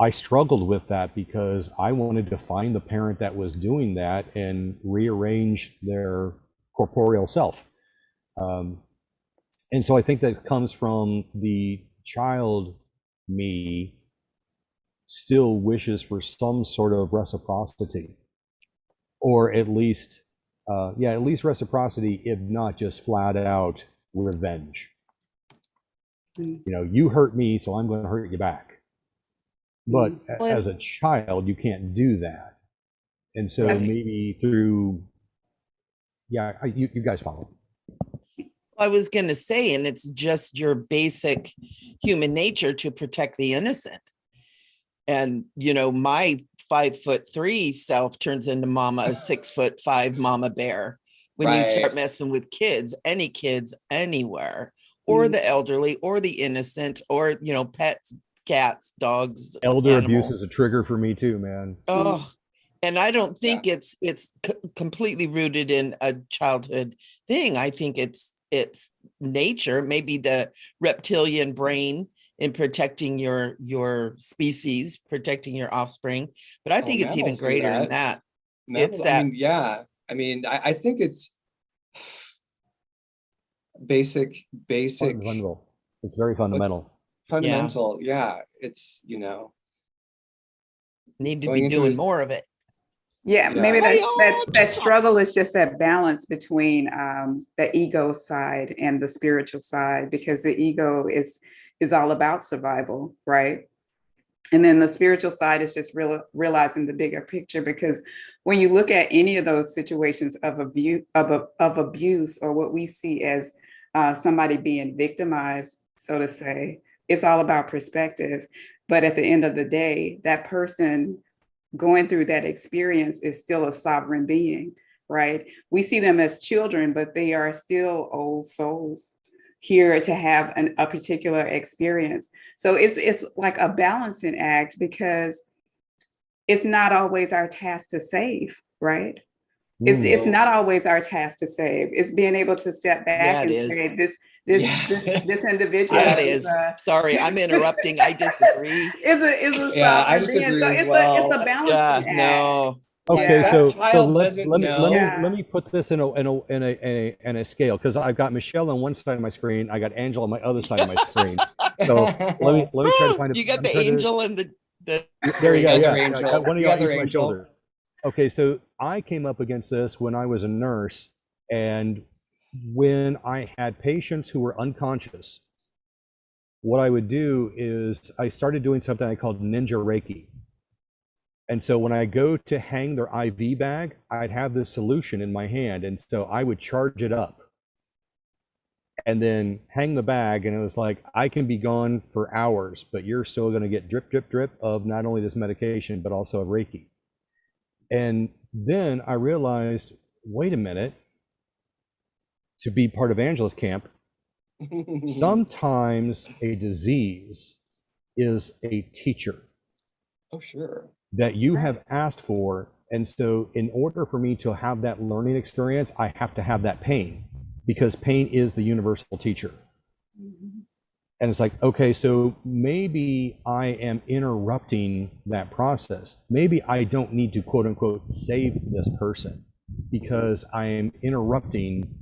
I struggled with that because I wanted to find the parent that was doing that and rearrange their corporeal self. And so I think that comes from the child me still wishes for some sort of reciprocity, or at least reciprocity, if not just flat out revenge. You hurt me, so I'm going to hurt you back. But as a child, you can't do that. And so Right. maybe through, yeah, you guys follow. I was going to say, and it's just your basic human nature to protect the innocent. And, you know, my 5'3" self turns into mama, a 6'5" mama bear. When you start Right. messing with kids, any kids anywhere, or the elderly, or the innocent, or, you know, pets, cats, dogs, Elder animals. abuse is a trigger for me too, man. Oh, and I don't think Yeah. it's completely rooted in a childhood thing. I think it's nature, maybe the reptilian brain in protecting your species, protecting your offspring. But I think it's even Mammals do greater than that. that. Mammals, It's I that mean, yeah. I mean, I think it's basic, Fundamental. It's very fundamental. fundamental. Yeah. It's, you know, need to going be into doing it. more of it. Yeah, Yeah. maybe Hi-yo, that struggle is just that balance between the ego side and the spiritual side, because the ego is all about survival, right? And then the spiritual side is just realizing the bigger picture, because when you look at any of those situations of abuse, or what we see as somebody being victimized, so to say, it's all about perspective. But at the end of the day, that person going through that experience is still a sovereign being, right? We see them as children, but they are still old souls here to have a particular experience. So it's like a balancing act, because it's not always our task to save, right? It's not always our task to save. It's being able to step Yeah, back it and is. say this Yeah. individual That is is. Sorry, I'm interrupting. I disagree. is a Yeah, I sovereign being. disagree So as it's well. a balancing Yeah, act. no. Okay, Yeah. so That child doesn't let me know. let me put this in a scale, because I've got Michelle on one side of my screen, I got Angela on my other side of my screen. So let me try to find You got let the me try to- angel and the There you go. The Yeah, other I angel. got one of The y'all other each my angel. shoulder. Okay, so I came up against this when I was a nurse, and when I had patients who were unconscious, what I would do is I started doing something I called Ninja Reiki. And so when I go to hang their IV bag, I'd have this solution in my hand. And so I would charge it up and then hang the bag. And it was like, I can be gone for hours, but you're still going to get drip, drip, drip of not only this medication, but also of Reiki. And then I realized, wait a minute, to be part of Angela's camp, sometimes a disease is a teacher Oh, sure. that you have asked for. And so in order for me to have that learning experience, I have to have that pain, because pain is the universal teacher. And it's like, okay, so maybe I am interrupting that process. Maybe I don't need to quote unquote save this person, because I am interrupting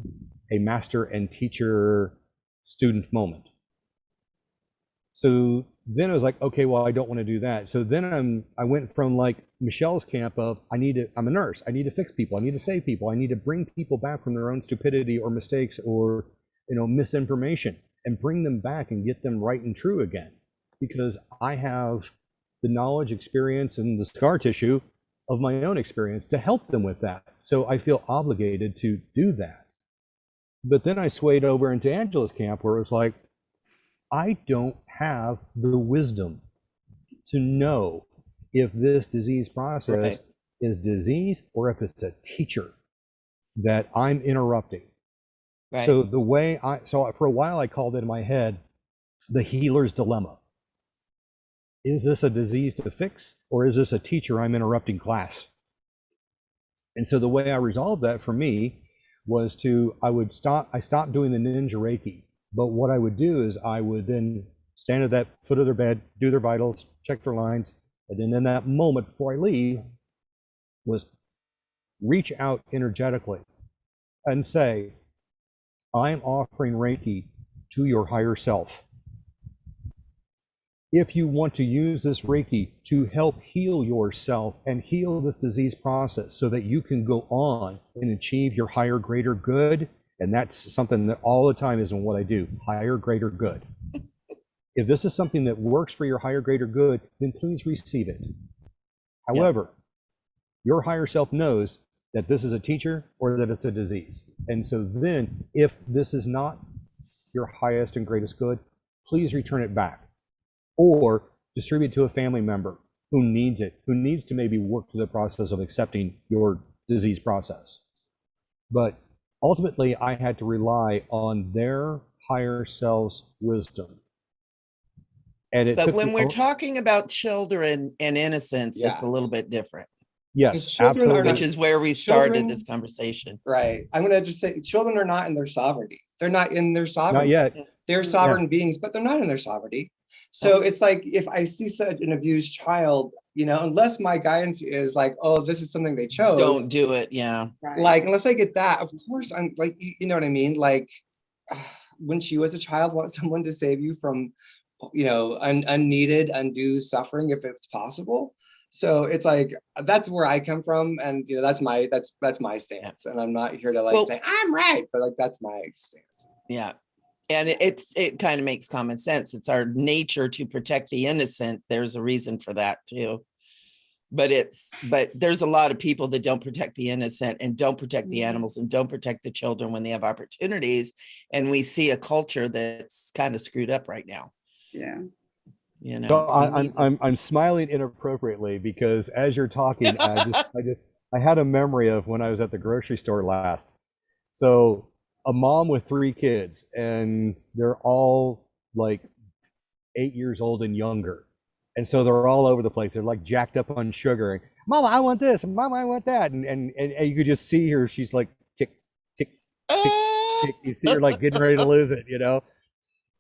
a master and teacher student moment. So then it was like, okay, well, I don't want to do that. So then I went from like Michelle's camp of I'm a nurse. I need to fix people. I need to save people. I need to bring people back from their own stupidity or mistakes or, misinformation, and bring them back and get them right and true again. Because I have the knowledge, experience, and the scar tissue of my own experience to help them with that. So I feel obligated to do that. But then I swayed over into Angela's camp, where it was like, I don't have the wisdom to know if this disease process is disease or if it's a teacher that I'm interrupting. Right. So the way so for a while I called it in my head the healer's dilemma. Is this a disease to fix, or is this a teacher I'm interrupting class? And so the way I resolved that for me was I stopped doing the Ninja Reiki. But what I would do is I would then stand at that foot of their bed, do their vitals, check their lines, and then in that moment before I leave was reach out energetically and say, I'm offering Reiki to your higher self. If you want to use this Reiki to help heal yourself and heal this disease process so that you can go on and achieve your higher, greater good, and that's something that all the time is in what I do, higher, greater good. If this is something that works for your higher, greater good, then please receive it. However, your higher self knows that this is a teacher or that it's a disease. And so then if this is not your highest and greatest good, please return it back or distribute to a family member who needs it, who needs to maybe work through the process of accepting your disease process. But ultimately, I had to rely on their higher self's wisdom. And but when we're talking about children and innocence, it's a little bit different. Yes, absolutely. Which is where we started this conversation. Right. I'm going to just say children are not in their sovereignty. They're not in their sovereignty. Not yet. They're sovereign beings, but they're not in their sovereignty. So it's like, if I see such an abused child, you know, unless my guidance is like, oh, this is something they chose. Don't do it. Yeah. Like, unless I get that, of course, I'm like, you know what I mean? Like, wouldn't you as a child want someone to save you from, you know, unneeded, undue suffering if it's possible? So it's like, that's where I come from. And, you know, that's my stance. And I'm not here to like say I'm right, but like, that's my stance. Yeah. And it kind of makes common sense. It's our nature to protect the innocent. There's a reason for that too. But there's a lot of people that don't protect the innocent and don't protect the animals and don't protect the children when they have opportunities. And we see a culture that's kind of screwed up right now. Yeah. You know, so I'm smiling inappropriately because as you're talking, I had a memory of when I was at the grocery store last. So a mom with 3 kids, and they're all like 8 years old and younger. And so they're all over the place. They're like jacked up on sugar. And, Mama, I want this. Mama, I want that. And you could just see her. She's like, tick, tick, tick, tick. You see her like getting ready to lose it, you know?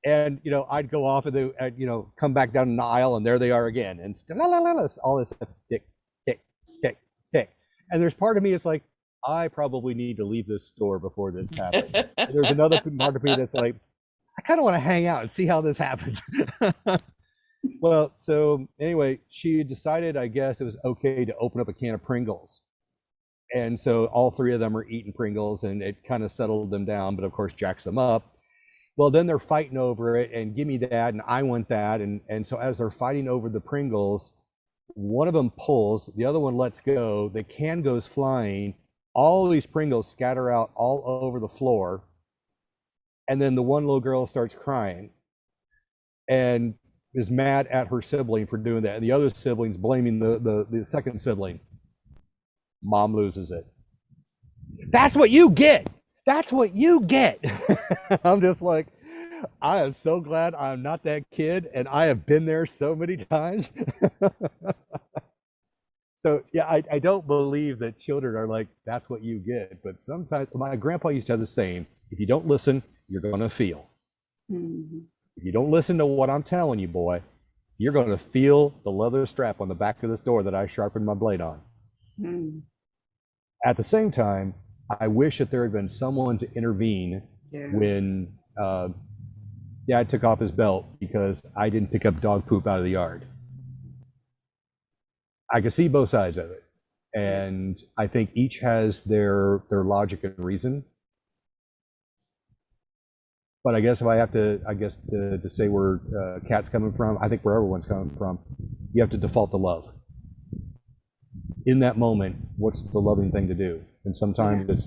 And, you know, I'd go off and you know, come back down the aisle and there they are again. And all this tick, tick, tick, tick. And there's part of me that's like, I probably need to leave this store before this happens. And there's another part of me that's like, I kind of want to hang out and see how this happens. Well, so anyway, she decided, I guess it was okay to open up a can of Pringles. And so all 3 of them are eating Pringles and it kind of settled them down, but of course jacks them up. Well, then they're fighting over it and give me that and I want that. And so as they're fighting over the Pringles, one of them pulls, the other one lets go, the can goes flying, all of these Pringles scatter out all over the floor. And then the one little girl starts crying and is mad at her sibling for doing that. And the other sibling's blaming the second sibling. Mom loses it. That's what you get. That's what you get. I'm just like, I am so glad I'm not that kid, and I have been there so many times. So yeah, I don't believe that children are like, that's what you get. But sometimes, my grandpa used to have the saying, if you don't listen, you're gonna feel. Mm-hmm. If you don't listen to what I'm telling you, boy, you're gonna feel the leather strap on the back of this door that I sharpened my blade on. Mm. At the same time, I wish that there had been someone to intervene when Dad took off his belt because I didn't pick up dog poop out of the yard. I can see both sides of it. And I think each has their logic and reason. But I guess if I have to, to say where Kat's coming from, I think where everyone's coming from, you have to default to love. In that moment, what's the loving thing to do? And sometimes it's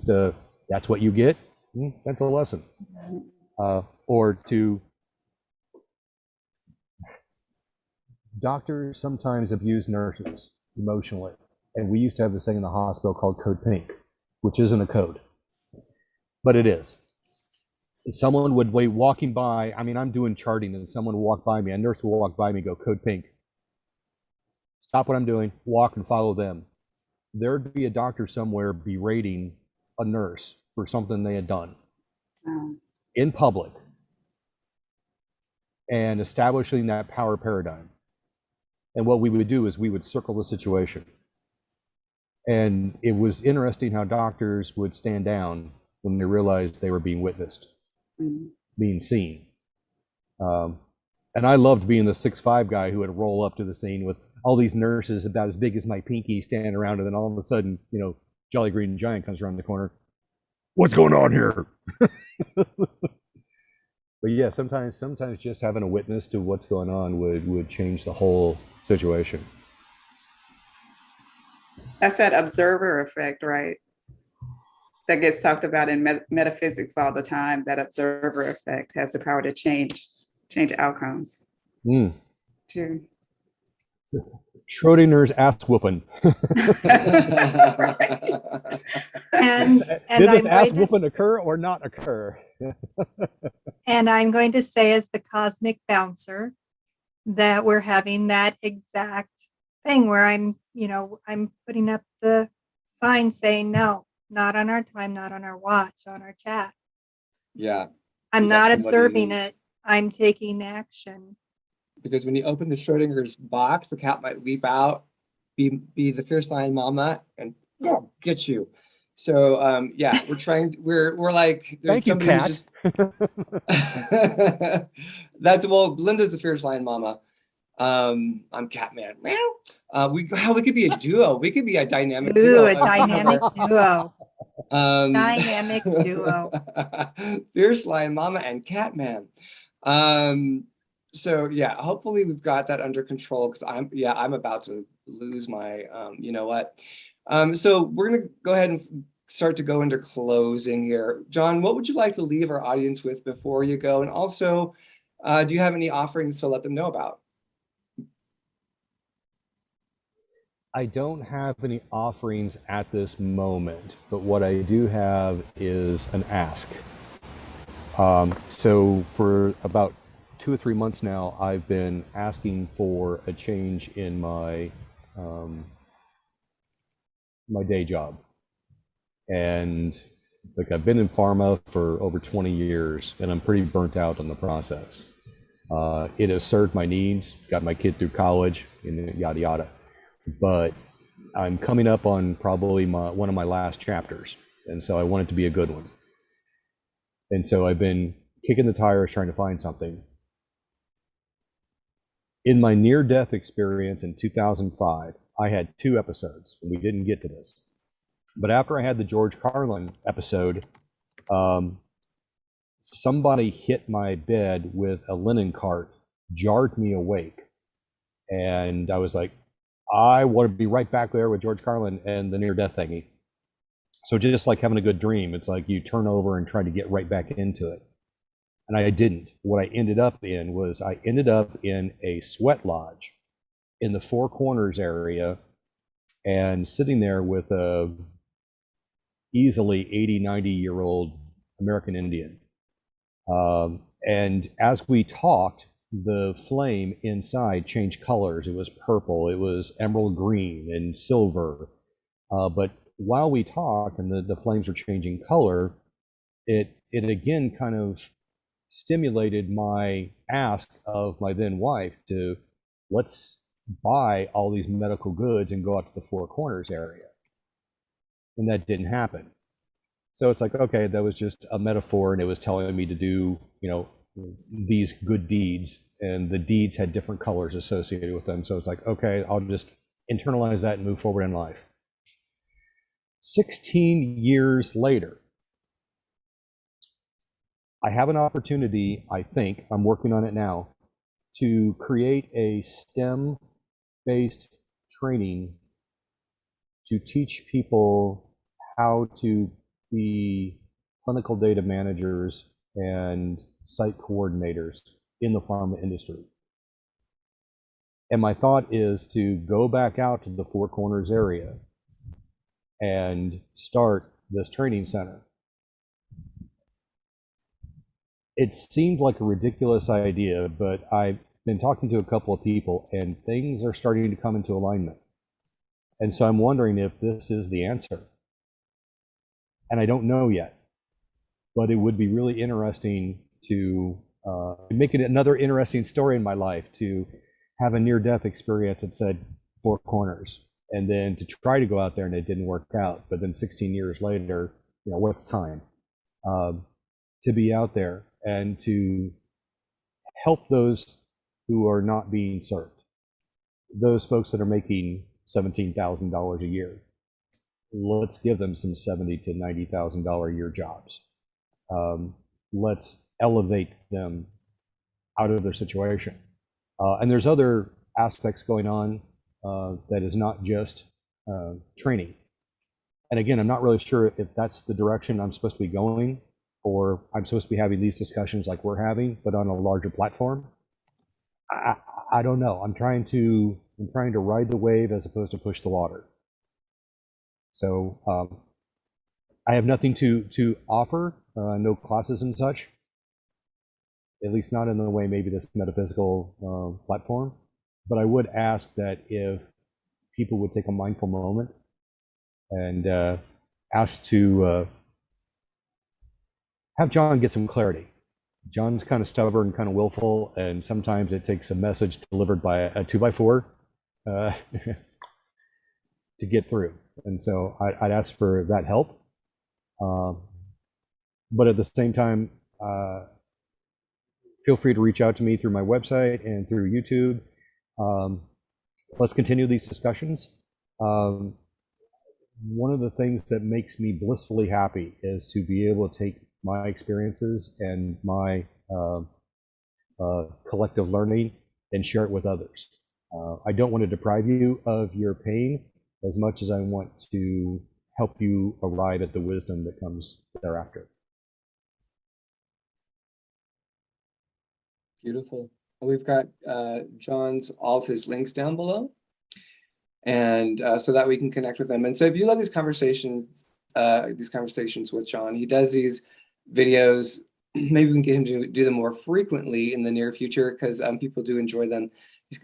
that's what you get. That's a lesson. Or to doctors sometimes abuse nurses emotionally. And we used to have this thing in the hospital called Code Pink, which isn't a code, but it is. Someone would be walking by, I mean, I'm doing charting and someone would walk by me, a nurse will walk by me, go, Code Pink. Stop what I'm doing, walk and follow them. There'd be a doctor somewhere berating a nurse for something they had done in public and establishing that power paradigm. And what we would do is we would circle the situation. And it was interesting how doctors would stand down when they realized they were being witnessed, being seen. And I loved being the 6'5" guy who would roll up to the scene with all these nurses about as big as my pinky standing around, and then all of a sudden, you know, Jolly Green Giant comes around the corner. What's going on here? But yeah, sometimes just having a witness to what's going on would change the whole situation. That's that observer effect, right? That gets talked about in metaphysics all the time. That observer effect has the power to change outcomes too. Schrodinger's ass whooping. And Did this I'm ass going to whooping occur or not occur? And I'm going to say, as the cosmic bouncer, that we're having that exact thing where I'm putting up the sign saying, no, not on our time, not on our watch, on our chat. Yeah. I'm You got not somebody observing who's- it. I'm taking action. Because when you open the Schrodinger's box, the cat might leap out, be the fierce lion mama, and get you. So yeah, we're like, there's Thank you, somebody who's cat. just well, Linda's the fierce lion mama. I'm Catman. Meow. We could be a duo. We could be a dynamic duo. Ooh, a dynamic duo. Dynamic duo. Fierce lion mama and Catman. So yeah, hopefully we've got that under control, because I'm about to lose my you know what. So we're gonna go ahead and start to go into closing here. John, what would you like to leave our audience with before you go? And also, do you have any offerings to let them know about? I don't have any offerings at this moment, but what I do have is an ask. So for about 2 or 3 months now, I've been asking for a change in my my day job. And like, I've been in pharma for over 20 years, and I'm pretty burnt out on the process. It has served my needs, got my kid through college, and yada yada. But I'm coming up on probably one of my last chapters, and so I want it to be a good one. And so I've been kicking the tires trying to find something. In my near-death experience in 2005, I had 2 episodes. We didn't get to this. But after I had the George Carlin episode, somebody hit my bed with a linen cart, jarred me awake. And I was like, I want to be right back there with George Carlin and the near-death thingy. So just like having a good dream, it's like you turn over and try to get right back into it. And I didn't. What I ended up in was a sweat lodge in the Four Corners area, and sitting there with a easily 80, 90-year-old American Indian. And as we talked, the flame inside changed colors. It was purple, it was emerald green and silver. But while we talked and the flames were changing color, it again kind of stimulated my ask of my then wife to, let's buy all these medical goods and go out to the Four Corners area. And that didn't happen. So it's like, okay, that was just a metaphor, and it was telling me to do, these good deeds, and the deeds had different colors associated with them. So it's like, okay, I'll just internalize that and move forward in life. 16 years later, I have an opportunity, I think, I'm working on it now, to create a STEM-based training to teach people how to be clinical data managers and site coordinators in the pharma industry. And my thought is to go back out to the Four Corners area and start this training center. It seemed like a ridiculous idea, but I've been talking to a couple of people, and things are starting to come into alignment. And so I'm wondering if this is the answer. And I don't know yet, but it would be really interesting to make it another interesting story in my life, to have a near-death experience that said Four Corners, and then to try to go out there and it didn't work out. But then 16 years later, what's time? To be out there and to help those who are not being served, those folks that are making $17,000 a year. Let's give them some $70,000 to $90,000 a year jobs. Let's elevate them out of their situation. And there's other aspects going on that is not just training. And again, I'm not really sure if that's the direction I'm supposed to be going, or I'm supposed to be having these discussions like we're having, but on a larger platform. I don't know. I'm trying to ride the wave as opposed to push the water. So I have nothing to offer, no classes and such, at least not in the way maybe this metaphysical platform. But I would ask that if people would take a mindful moment and ask to have John get some clarity. John's kind of stubborn, kind of willful, and sometimes it takes a message delivered by a 2x4 to get through. And so I'd ask for that help. But at the same time, feel free to reach out to me through my website and through YouTube. Let's continue these discussions. One of the things that makes me blissfully happy is to be able to take my experiences and my collective learning and share it with others. I don't want to deprive you of your pain as much as I want to help you arrive at the wisdom that comes thereafter. Beautiful. We've got John's, all of his links down below, and so that we can connect with them. And so if you love these conversations with John, he does these videos. Maybe we can get him to do them more frequently in the near future, because people do enjoy them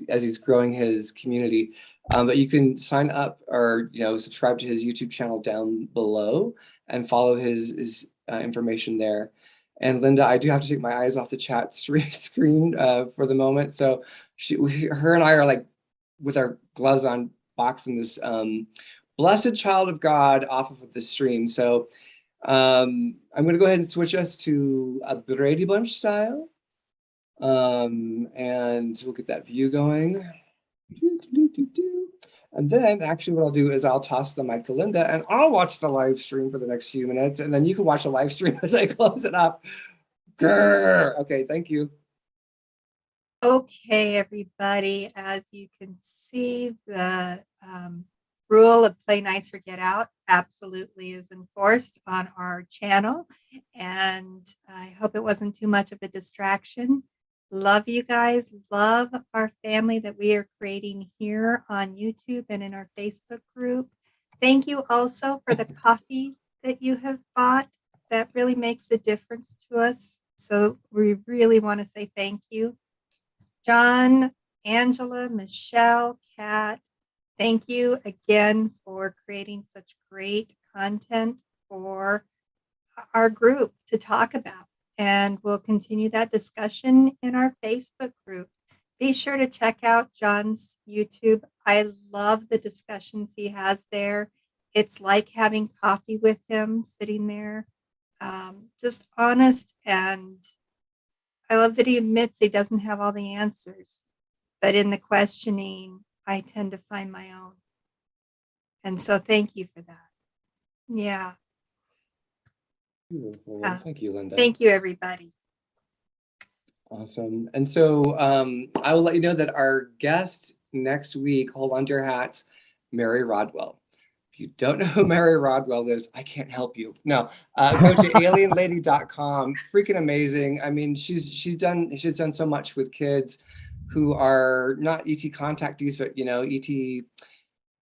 as he's growing his community. But you can sign up or subscribe to his YouTube channel down below and follow his information there. And Linda, I do have to take my eyes off the chat screen for the moment. So her and I are like with our gloves on, boxing this blessed child of God off of the stream. So I'm going to go ahead and switch us to a Brady Bunch style. And we'll get that view going. And then actually what I'll do is I'll toss the mic to Linda and I'll watch the live stream for the next few minutes. And then you can watch the live stream as I close it up. Grr. Okay, thank you. Okay, everybody, as you can see, the rule of play nice or get out absolutely is enforced on our channel. And I hope it wasn't too much of a distraction. Love you guys. Love our family that we are creating here on YouTube and in our Facebook group. Thank you also for the coffees that you have bought. That really makes a difference to us. So we really want to say thank you. John, Angela, Michelle, Kat, thank you again for creating such great content for our group to talk about. And we'll continue that discussion in our Facebook group. Be sure to check out John's YouTube. I love the discussions he has there. It's like having coffee with him, sitting there, just honest. And I love that he admits he doesn't have all the answers. But in the questioning, I tend to find my own. And so thank you for that. Yeah. Well, thank you, Linda. Thank you, everybody. Awesome. And so I will let you know that our guest next week, hold on to your hats, Mary Rodwell. If you don't know who Mary Rodwell is, I can't help you. No, go to alienlady.com. Freaking amazing. I mean, she's done so much with kids who are not ET contactees, but ET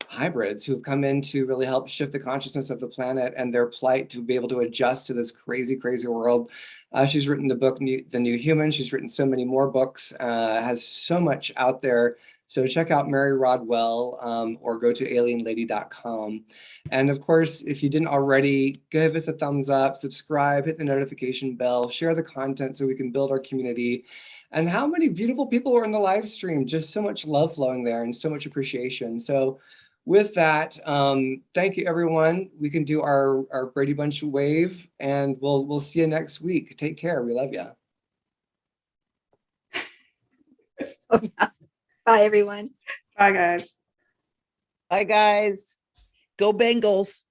hybrids who have come in to really help shift the consciousness of the planet and their plight to be able to adjust to this crazy, crazy world. She's written the book, The New Human. She's written so many more books, has so much out there. So check out Mary Rodwell or go to alienlady.com. And of course, if you didn't already, give us a thumbs up, subscribe, hit the notification bell, share the content so we can build our community. And how many beautiful people were in the live stream? Just so much love flowing there and so much appreciation. So with that, thank you, everyone. We can do our Brady Bunch wave, and we'll see you next week. Take care. We love you. Oh, yeah. Bye, everyone. Bye, guys. Bye, guys. Go Bengals.